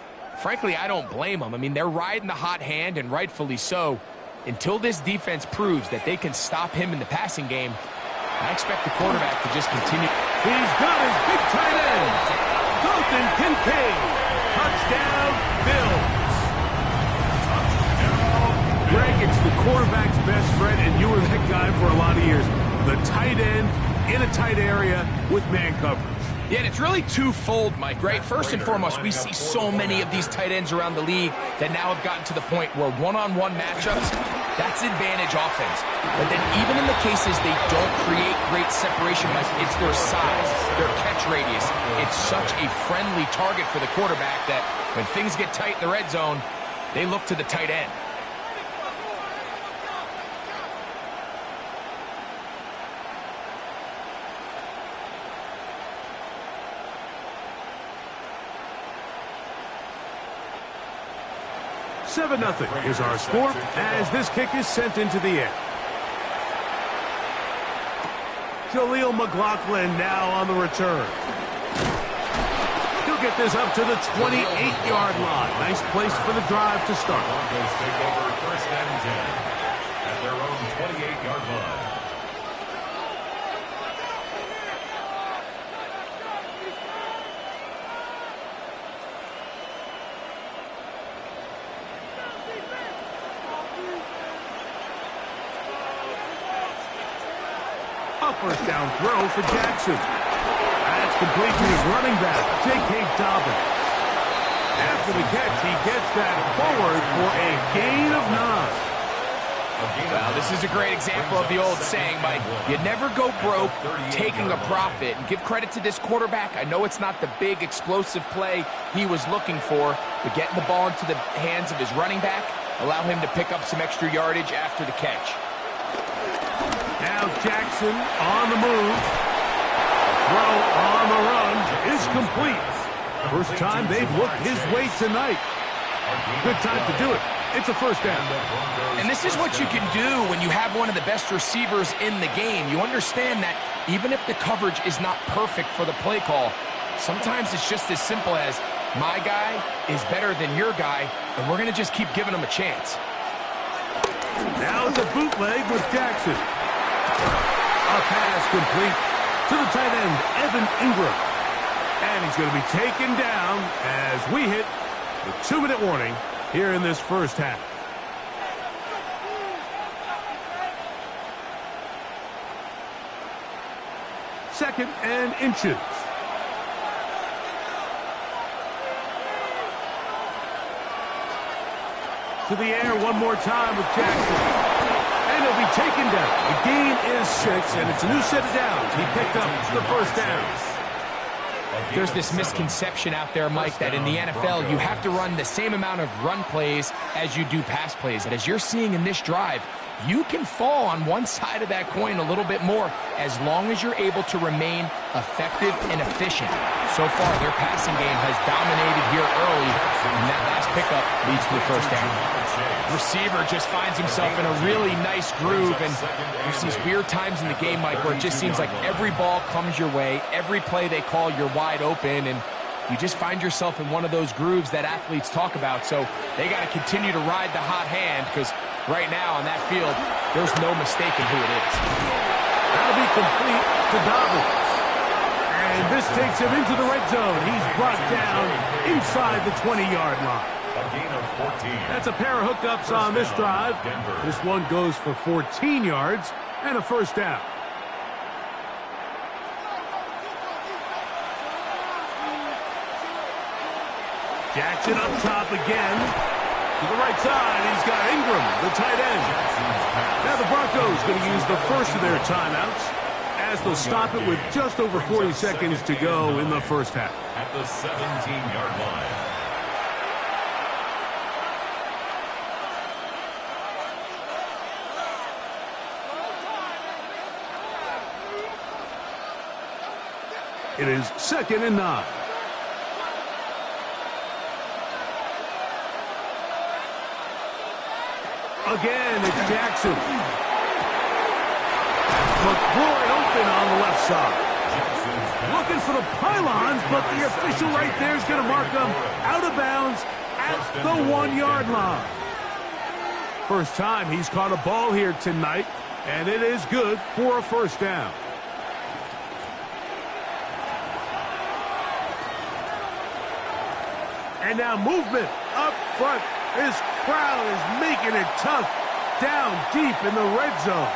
frankly, I don't blame them. I mean, they're riding the hot hand, and rightfully so. Until this defense proves that they can stop him in the passing game, I expect the quarterback to just continue. He's got his big tight end, Dalton Kincaid. Touchdown, Bills. Greg, it's the quarterback's best friend, and you were that guy for a lot of years. The tight end in a tight area with man coverage. Yeah, and it's really twofold, Mike, right? First and foremost, we see so many of these tight ends around the league that now have gotten to the point where one-on-one matchups, that's advantage offense. But then even in the cases they don't create great separation, Mike, it's their size, their catch radius. It's such a friendly target for the quarterback that when things get tight in the red zone, they look to the tight end. Seven 0 is our score as this kick is sent into the air. Jaleel McLaughlin now on the return. He'll get this up to the 28-yard line. Nice place for the drive to start. Broncos take over 1st and 10 at their own 28-yard line. First down throw for Jackson. That's complete to his running back, J.K. Dobbins. After the catch, he gets that forward for a gain of 9. Well, this is a great example of the old saying, Mike. You never go broke taking a profit. And give credit to this quarterback. I know it's not the big explosive play he was looking for, but getting the ball into the hands of his running back, allow him to pick up some extra yardage after the catch. Now Jackson on the move. Throw on the run is complete. First time they've looked his way tonight. Good time to do it. It's a first down. And this is what you can do when you have one of the best receivers in the game. You understand that even if the coverage is not perfect for the play call, sometimes it's just as simple as my guy is better than your guy, and we're going to just keep giving him a chance. Now it's a bootleg with Jackson. A pass complete to the tight end, Evan Ingram. And he's going to be taken down as we hit the 2-minute warning here in this first half. Second and inches. to the air one more time with Jackson. And he'll be taken down. The gain is 6, and it's a new set of downs. He picked up the first down. There's this misconception out there, Mike, that in the NFL you have to run the same amount of run plays as you do pass plays. And as you're seeing in this drive, you can fall on one side of that coin a little bit more as long as you're able to remain effective and efficient. So far, their passing game has dominated here early, and that last pickup leads to the first down. Receiver just finds himself in a really nice groove, and there's these weird times in the game, Mike, where it just seems like every ball comes your way, every play they call, you're wide open, and you just find yourself in one of those grooves that athletes talk about. So they got to continue to ride the hot hand, because right now on that field, there's no mistaking who it is. That'll be complete to Dobbins. And this takes him into the red zone. He's brought down inside the 20-yard line. A gain of 14. That's a pair of hookups on this drive. This one goes for 14 yards and a first down. Jackson up top again. To the right side, he's got Ingram, the tight end. Now the Broncos going to use the first of their timeouts as they'll stop it with just over 40 seconds to go in the first half. At the 17-yard line. It is 2nd and 9. Again, it's Jackson. McLaurin open on the left side. Looking for the pylons, but the official right there is going to mark them out of bounds at the 1-yard line. First time he's caught a ball here tonight, and it is good for a first down. And now movement up front. This crowd is making it tough down deep in the red zone.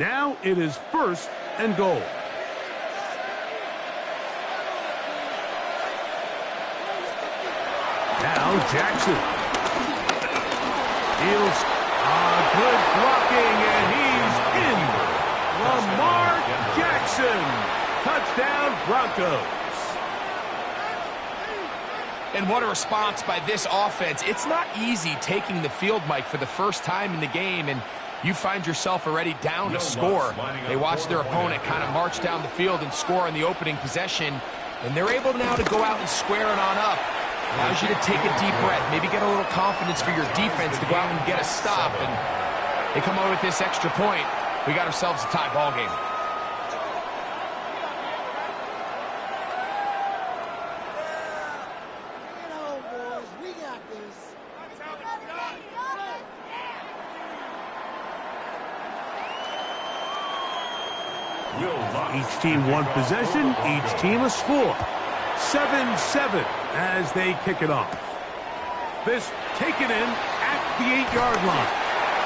Now it is 1st and goal. Now Jackson. Heels. Good blocking, and he's in. Lamar Jackson. Touchdown, Broncos. And what a response by this offense. It's not easy taking the field, Mike, for the first time in the game, and you find yourself already down to score. They watch their opponent kind of march down the field and score in the opening possession, and they're able now to go out and square it on up. Allows you to take a deep breath, maybe get a little confidence for your defense to go out and get a stop, and they come over with this extra point. We got ourselves a tie ball game. Each team one possession, each team a score. 7-7 as they kick it off. This taken in at the 8-yard line.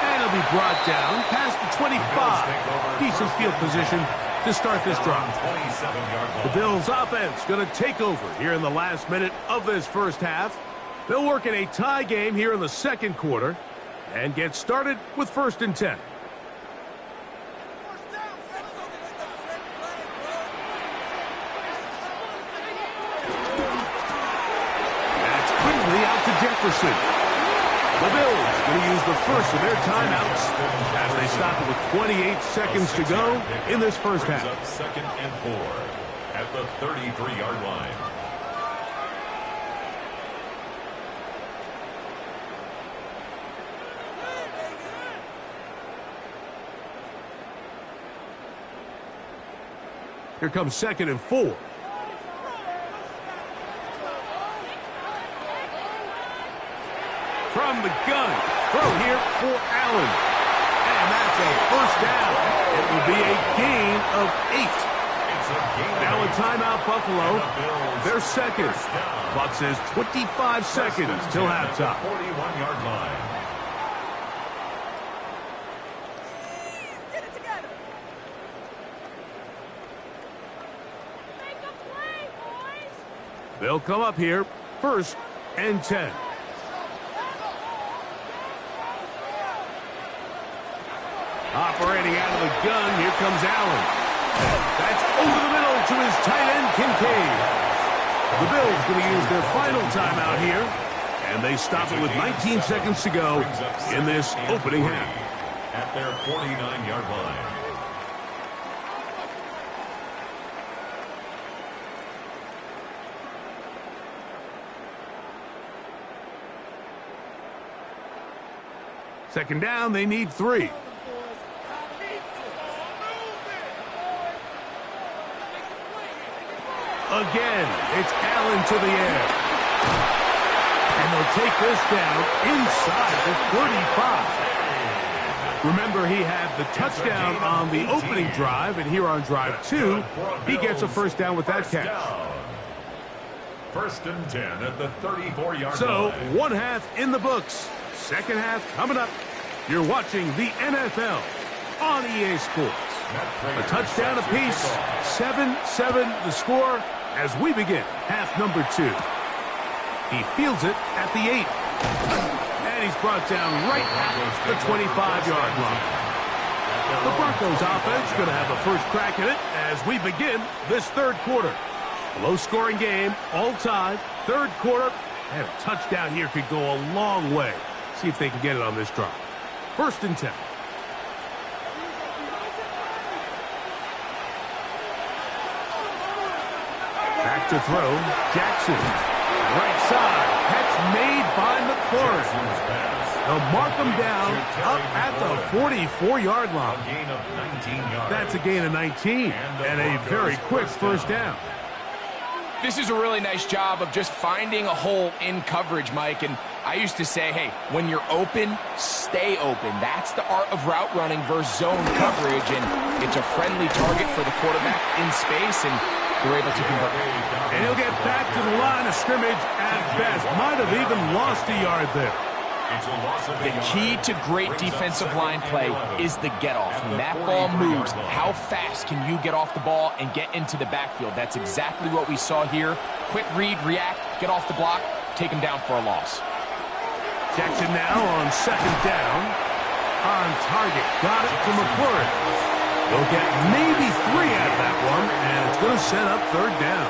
And it'll be brought down past the 25. Decent field position to start this drive. The Bills offense going to take over here in the last minute of this first half. They'll work in a tie game here in the second quarter and get started with 1st and 10. That's quickly out to Jefferson. The Bills going to use the first of their timeouts as they stop it with 28 seconds to go in this first half. 2nd and 4 at the 33-yard line. Here comes 2nd and 4. From the gun, throw here for Allen. And that's a first down. It will be a gain of 8. Now a timeout, Buffalo. Their second. Buck says 25 seconds till halftime. 41-yard line. They'll come up here, 1st and 10. Operating out of the gun, here comes Allen. That's over the middle to his tight end, Kincaid. The Bills going to use their final timeout here, and they stop it with 19 seconds to go in this opening half. At their 49-yard line. Second down, they need 3. Again, it's Allen to the air. And they'll take this down inside the 35. Remember, he had the touchdown on the opening drive, and here on drive 2, he gets a first down with that catch. 1st and 10 at the 34-yard So, line. one half in the books. Second half coming up. You're watching the NFL on EA Sports. A touchdown apiece, 7-7 the score as we begin half number 2. He fields it at the 8. And he's brought down right at the 25-yard line. The Broncos offense going to have a first crack at it as we begin this third quarter. Low-scoring game, all tied, third quarter, and a touchdown here could go a long way. See if they can get it on this drive. 1st and 10. Back to throw, Jackson. Right side, catch made by McLaurin. They'll mark him down up at the 44-yard line. Gain of 19 yards. That's a gain of 19 and a very quick first down. This is a really nice job of just finding a hole in coverage, Mike. And I used to say, hey, when you're open, stay open. That's the art of route running versus zone coverage. And it's a friendly target for the quarterback in space, and they're able to convert. And he'll get back to the line of scrimmage at best. Might have even lost a yard there. The key to great defensive line play is the get-off. When that ball moves, how fast can you get off the ball and get into the backfield? That's exactly what we saw here. Quick read, react, get off the block, take him down for a loss. Jackson now on 2nd down. On target. Got it to McLaurin. They'll get maybe 3 out of that one, and it's going to set up 3rd down.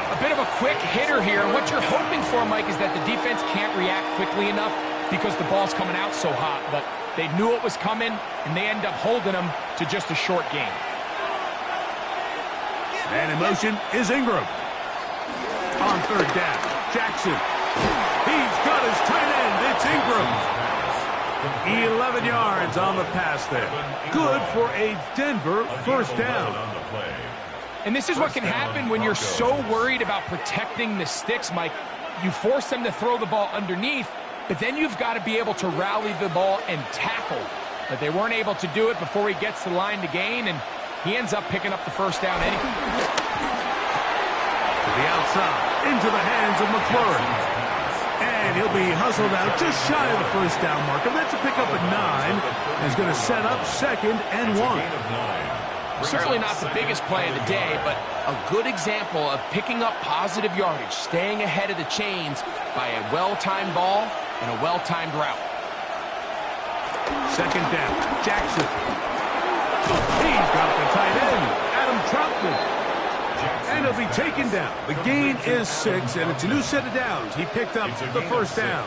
A bit of a quick hitter here. And what you're hoping for, Mike, is that the defense can't react quickly enough because the ball's coming out so hot. But they knew it was coming, and they end up holding them to just a short gain. And in motion is Ingram. On 3rd down, Jackson. He's got his tight end. It's Ingram. 11 yards on the pass there. Good for a Denver first down. And this is what can happen when you're so worried about protecting the sticks, Mike. You force them to throw the ball underneath, but then you've got to be able to rally the ball and tackle. But they weren't able to do it before he gets to the line to gain, and he ends up picking up the first down anyway. To the outside, into the hands of McLaurin. And he'll be hustled out just shy of the first down marker. That's a pickup at 9. He's going to set up 2nd and 1. Certainly not the biggest play of the day, but a good example of picking up positive yardage, staying ahead of the chains by a well-timed ball and a well-timed route. 2nd down, Jackson. He's got the tight end, Adam Troutman. And he'll be taken down. The gain is 6, and it's a new set of downs. He picked up the first down.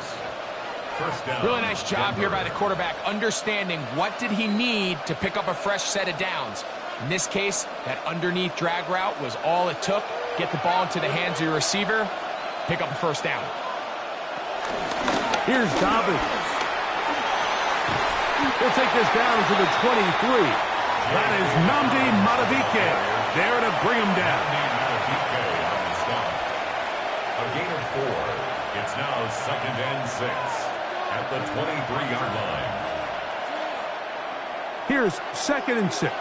Really nice job here by the quarterback, understanding what did he need to pick up a fresh set of downs. In this case, that underneath drag route was all it took. Get the ball into the hands of your receiver, pick up a first down. Here's Dobbins. He'll take this down to the 23. That is Nnamdi Madubuike there to bring him down. A gain of 4. It's now 2nd and 6 at the 23-yard line. Here's 2nd and 6.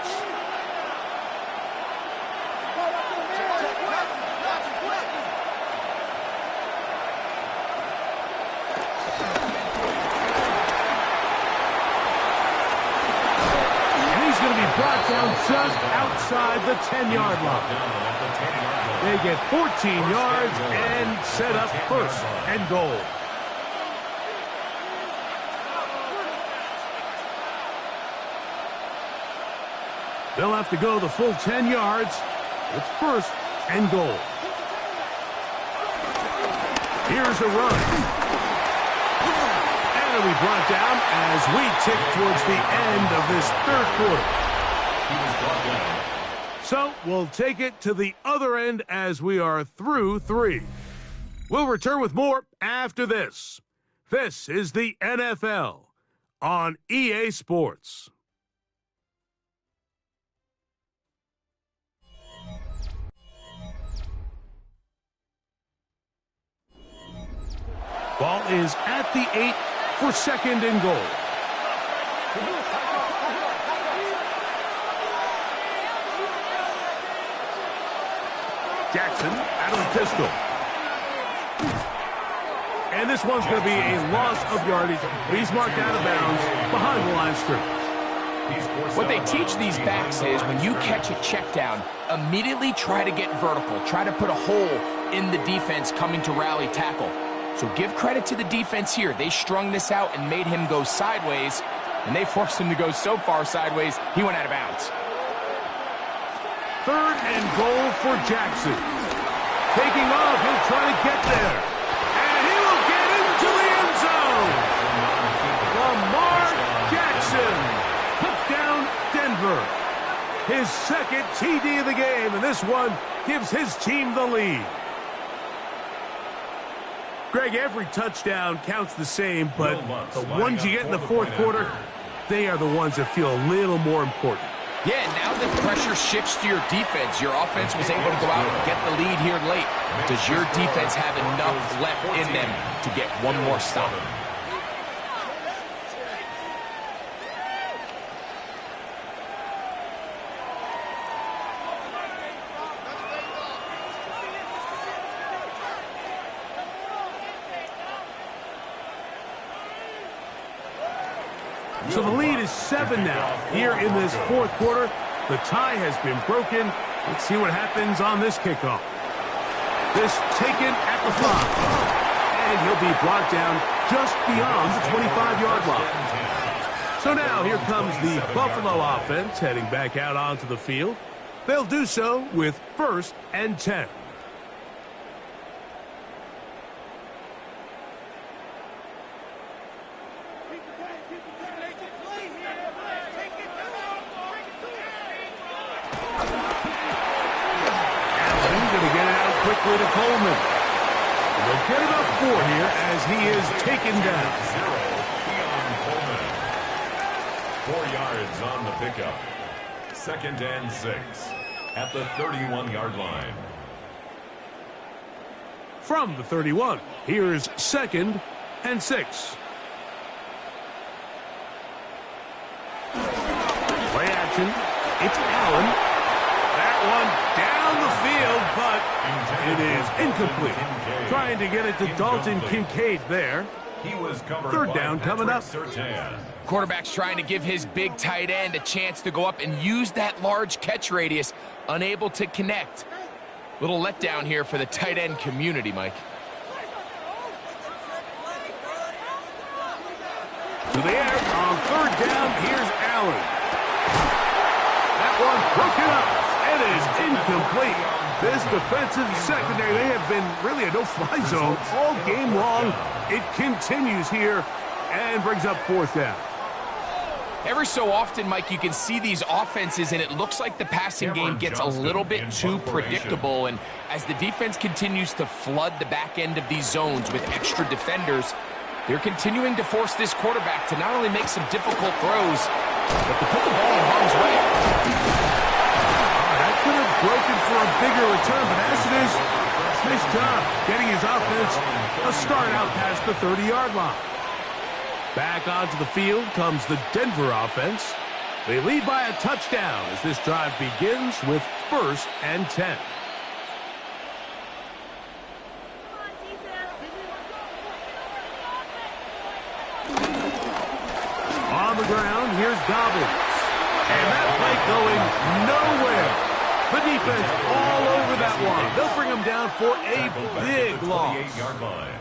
Brought down just outside the 10-yard line. They get 14 yards and set up first and goal. They'll have to go the full 10 yards. It's first and goal. Here's a run. And it'll be brought down as we tick towards the end of this third quarter. So we'll take it to the other end as we are through 3. We'll return with more after this. This is the NFL on EA Sports. Ball is at the 8 for second and goal. Jackson out of the pistol. And this one's going to be a loss of yardage. He's marked out of bounds behind the line of scrimmage. What they teach these backs is when you catch a check down, immediately try to get vertical. Try to put a hole in the defense coming to rally tackle. So give credit to the defense here. They strung this out and made him go sideways, and they forced him to go so far sideways, he went out of bounds. Third and goal for Jackson. Taking off, he'll try to get there. And he will get into the end zone. Lamar Jackson took down Denver. His second TD of the game, and this one gives his team the lead. Greg, every touchdown counts the same, but the ones you get in the fourth quarter, they are the ones that feel a little more important. Yeah, now that pressure shifts to your defense, your offense was able to go out and get the lead here late. Does your defense have enough left in them to get one more stop? So the lead is 7 now. Here in this fourth quarter, the tie has been broken. Let's see what happens on this kickoff. This taken at the 5. And he'll be brought down just beyond the 25-yard line. So now here comes the Buffalo offense heading back out onto the field. They'll do so with 1st and 10. To Coleman. They'll get it up 4 here as he is taken down. Coleman. 4 yards on the pickup. 2nd and 6 at the 31-yard line. From the 31, here's 2nd and 6. Play action. It's Allen. That one down the field, but it is incomplete. Trying to get it to Dalton Kincaid there. He was covered. 3rd down coming up. Quarterback's trying to give his big tight end a chance to go up and use that large catch radius. Unable to connect. Little letdown here for the tight end community, Mike. To the air on 3rd down. Here's Allen. That one broken up. It is incomplete. This defensive secondary, they have been really a no-fly zone all game long. It continues here and brings up 4th down. Every so often, Mike, you can see these offenses, and it looks like the passing game gets a little bit too predictable. And as the defense continues to flood the back end of these zones with extra defenders, they're continuing to force this quarterback to not only make some difficult throws, but to put the ball in harm's way. Could have broken for a bigger return, but as it is, nice job getting his offense a start out past the 30-yard line. Back onto the field comes the Denver offense. They lead by a touchdown as this drive begins with 1st and 10. On the ground, here's Dobbins. And that play going nowhere. The defense all over that that one. They'll bring him down for a big loss. 38-yard line.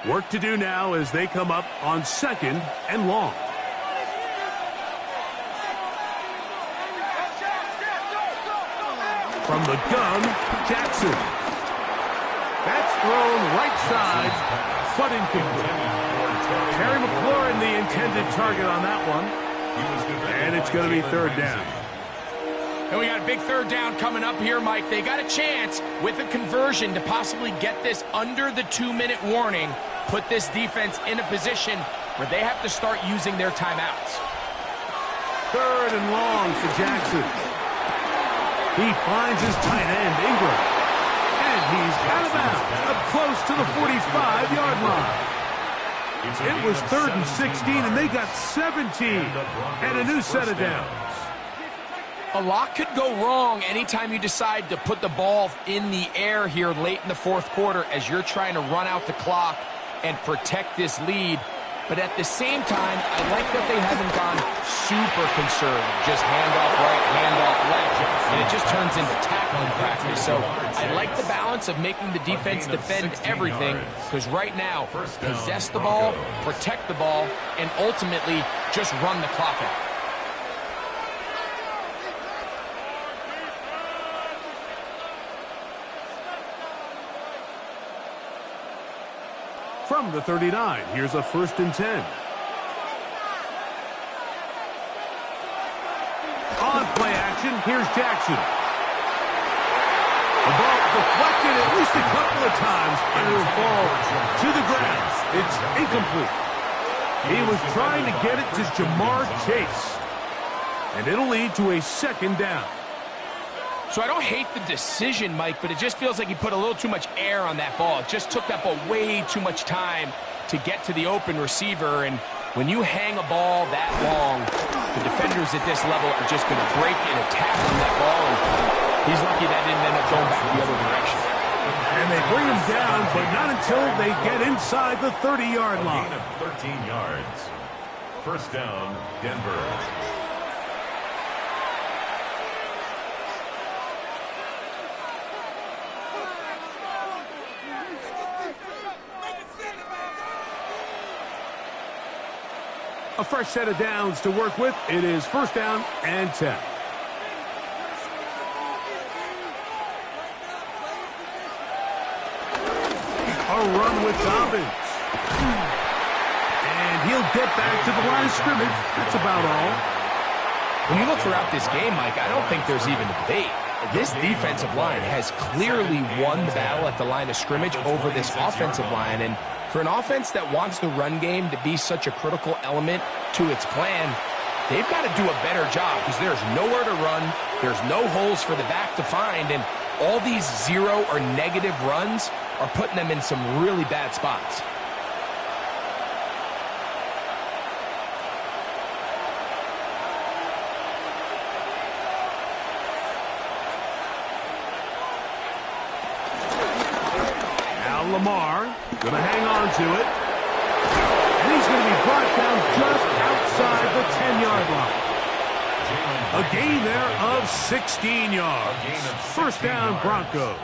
Work to do now as they come up on 2nd and long. From the gun, Jackson. That's thrown right side, but incomplete. Terry McLaurin, the intended target on that one. And it's going to be 3rd down. And we got a big 3rd down coming up here, Mike. They got a chance with a conversion to possibly get this under the 2-minute warning, put this defense in a position where they have to start using their timeouts. 3rd and long for Jackson. He finds his tight end, Ingram. And he's out of bounds, up close to the 45-yard line. It was 3rd and 16, and they got 17. And a new set of downs. A lot could go wrong anytime you decide to put the ball in the air here late in the 4th quarter as you're trying to run out the clock and protect this lead. But at the same time, I like that they haven't gone super conservative. Just handoff right, handoff left, and it just turns into tackling practice. So I like the balance of making the defense defend everything, because right now, possess the ball, protect the ball, and ultimately just run the clock out. From the 39, here's a 1st and 10. On play action, here's Jackson. The ball deflected at least a couple of times, and it'll fall to the ground. It's incomplete. He was trying to get it to Jamar Chase, and it'll lead to a 2nd down. So I don't hate the decision, Mike, but it just feels like he put a little too much air on that ball. It just took that ball way too much time to get to the open receiver. And when you hang a ball that long, the defenders at this level are just going to break and attack on that ball. And he's lucky that didn't end up going back the other direction. And they bring him down, but not until they get inside the 30-yard line. Gain of 13 yards. 1st down, Denver. A fresh set of downs to work with. It is 1st down and 10. A run with Dobbins. And he'll get back to the line of scrimmage. That's about all. When you look throughout this game, Mike, I don't think there's even a debate. This defensive line has clearly won the battle at the line of scrimmage over this offensive line. And for an offense that wants the run game to be such a critical element to its plan, they've got to do a better job because there's nowhere to run. There's no holes for the back to find. And all these 0 or negative runs are putting them in some really bad spots. Lamar going to hang on to it. And he's going to be brought down just outside the 10-yard line. A gain there of 16 yards. 1st down, Broncos.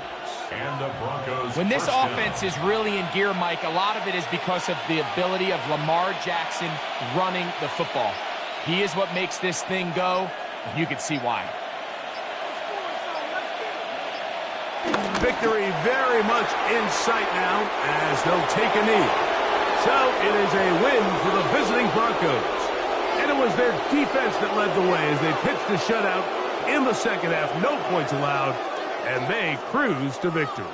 And the Broncos. When this offense is really in gear, Mike, a lot of it is because of the ability of Lamar Jackson running the football. He is what makes this thing go, and you can see why. Victory very much in sight now as they'll take a knee. So it is a win for the visiting Broncos. And it was their defense that led the way as they pitched the shutout in the 2nd half. No points allowed, and they cruise to victory.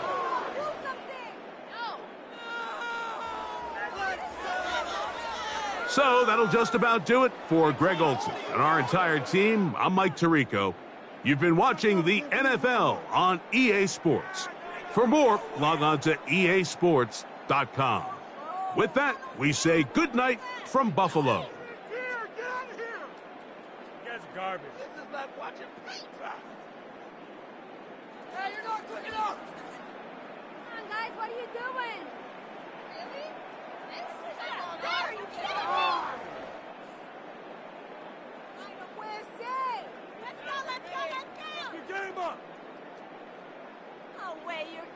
So that'll just about do it for Greg Olsen and our entire team. I'm Mike Tirico. You've been watching the NFL on EA Sports. For more, log on to easports.com. With that, we say good night from Buffalo. Get out of here! You guys are garbage. This is like watching paint dry. Hey, you're not quick enough!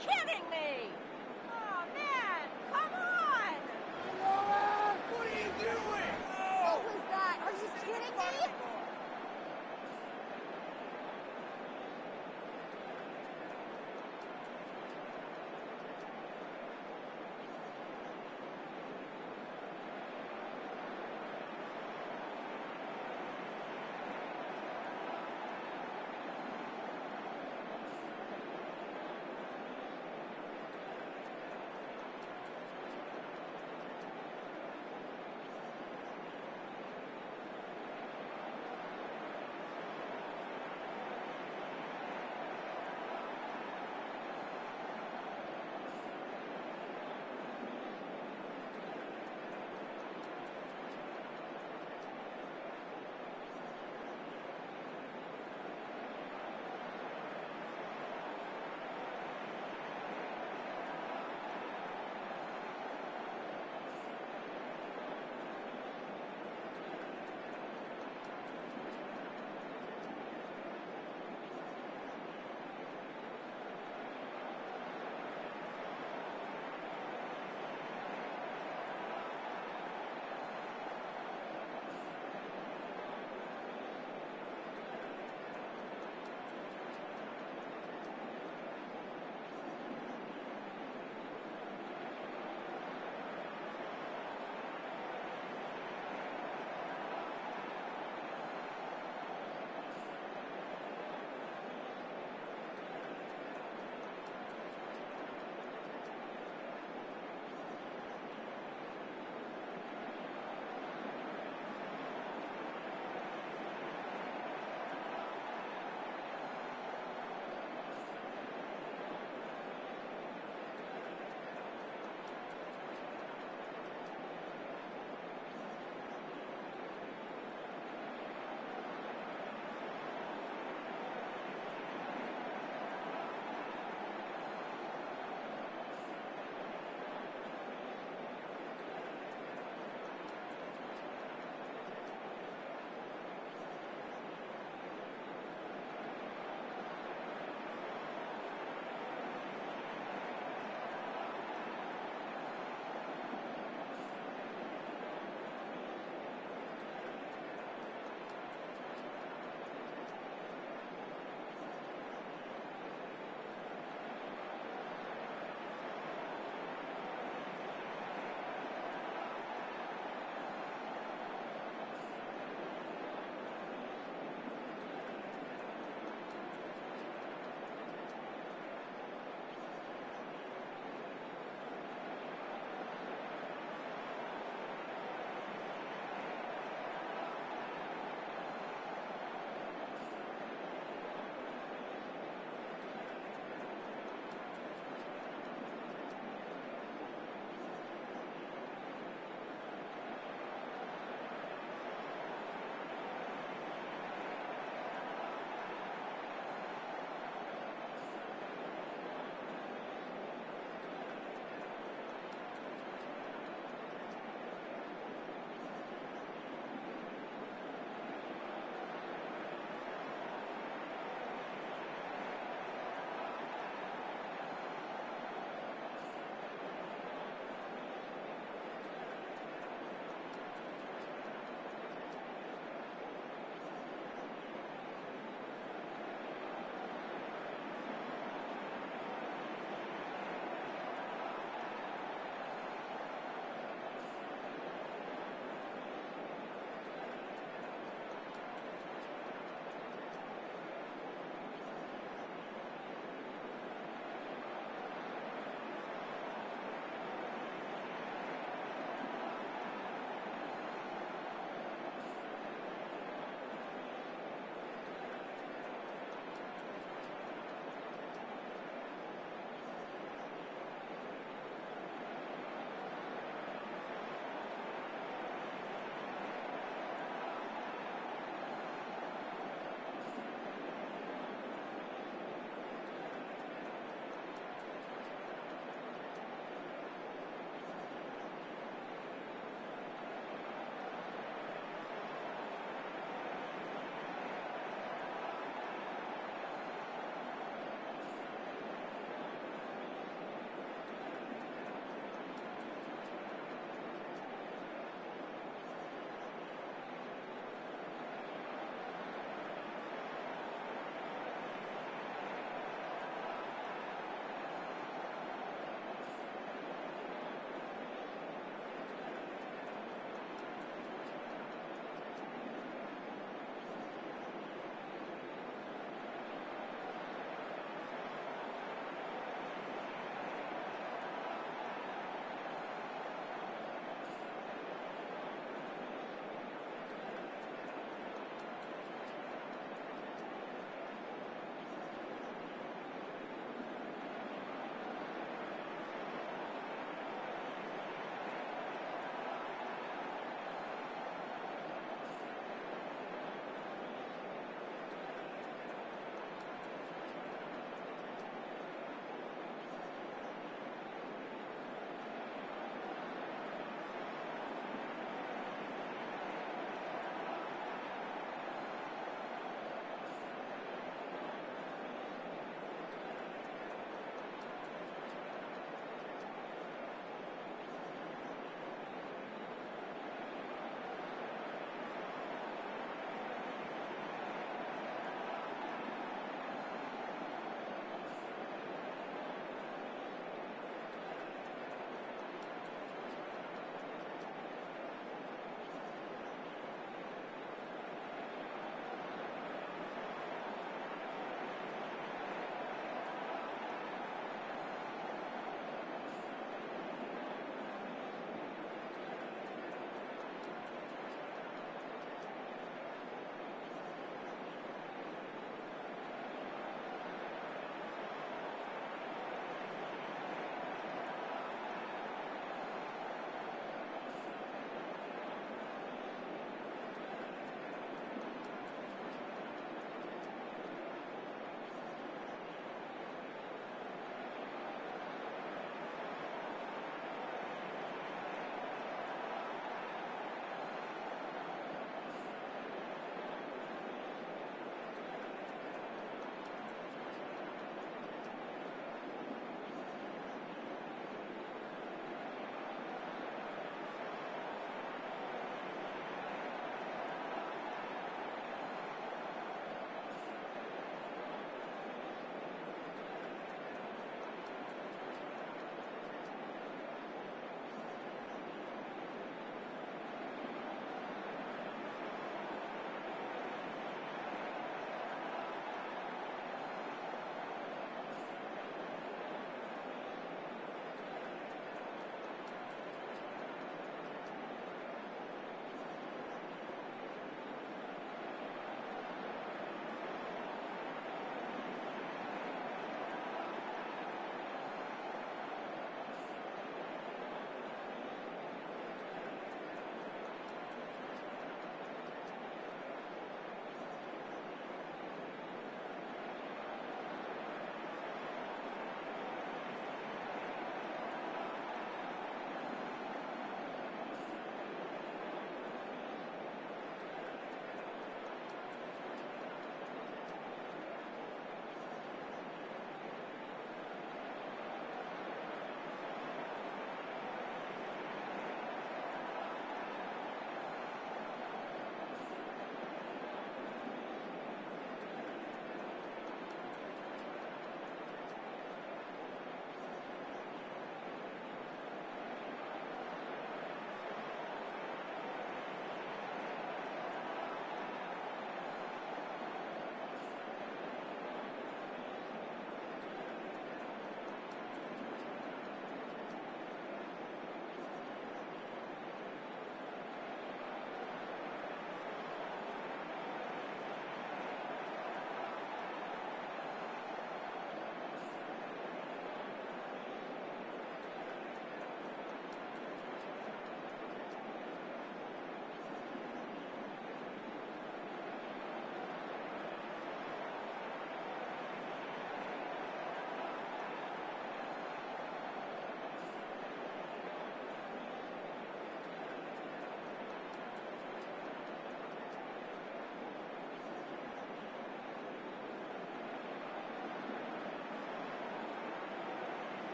kidding me?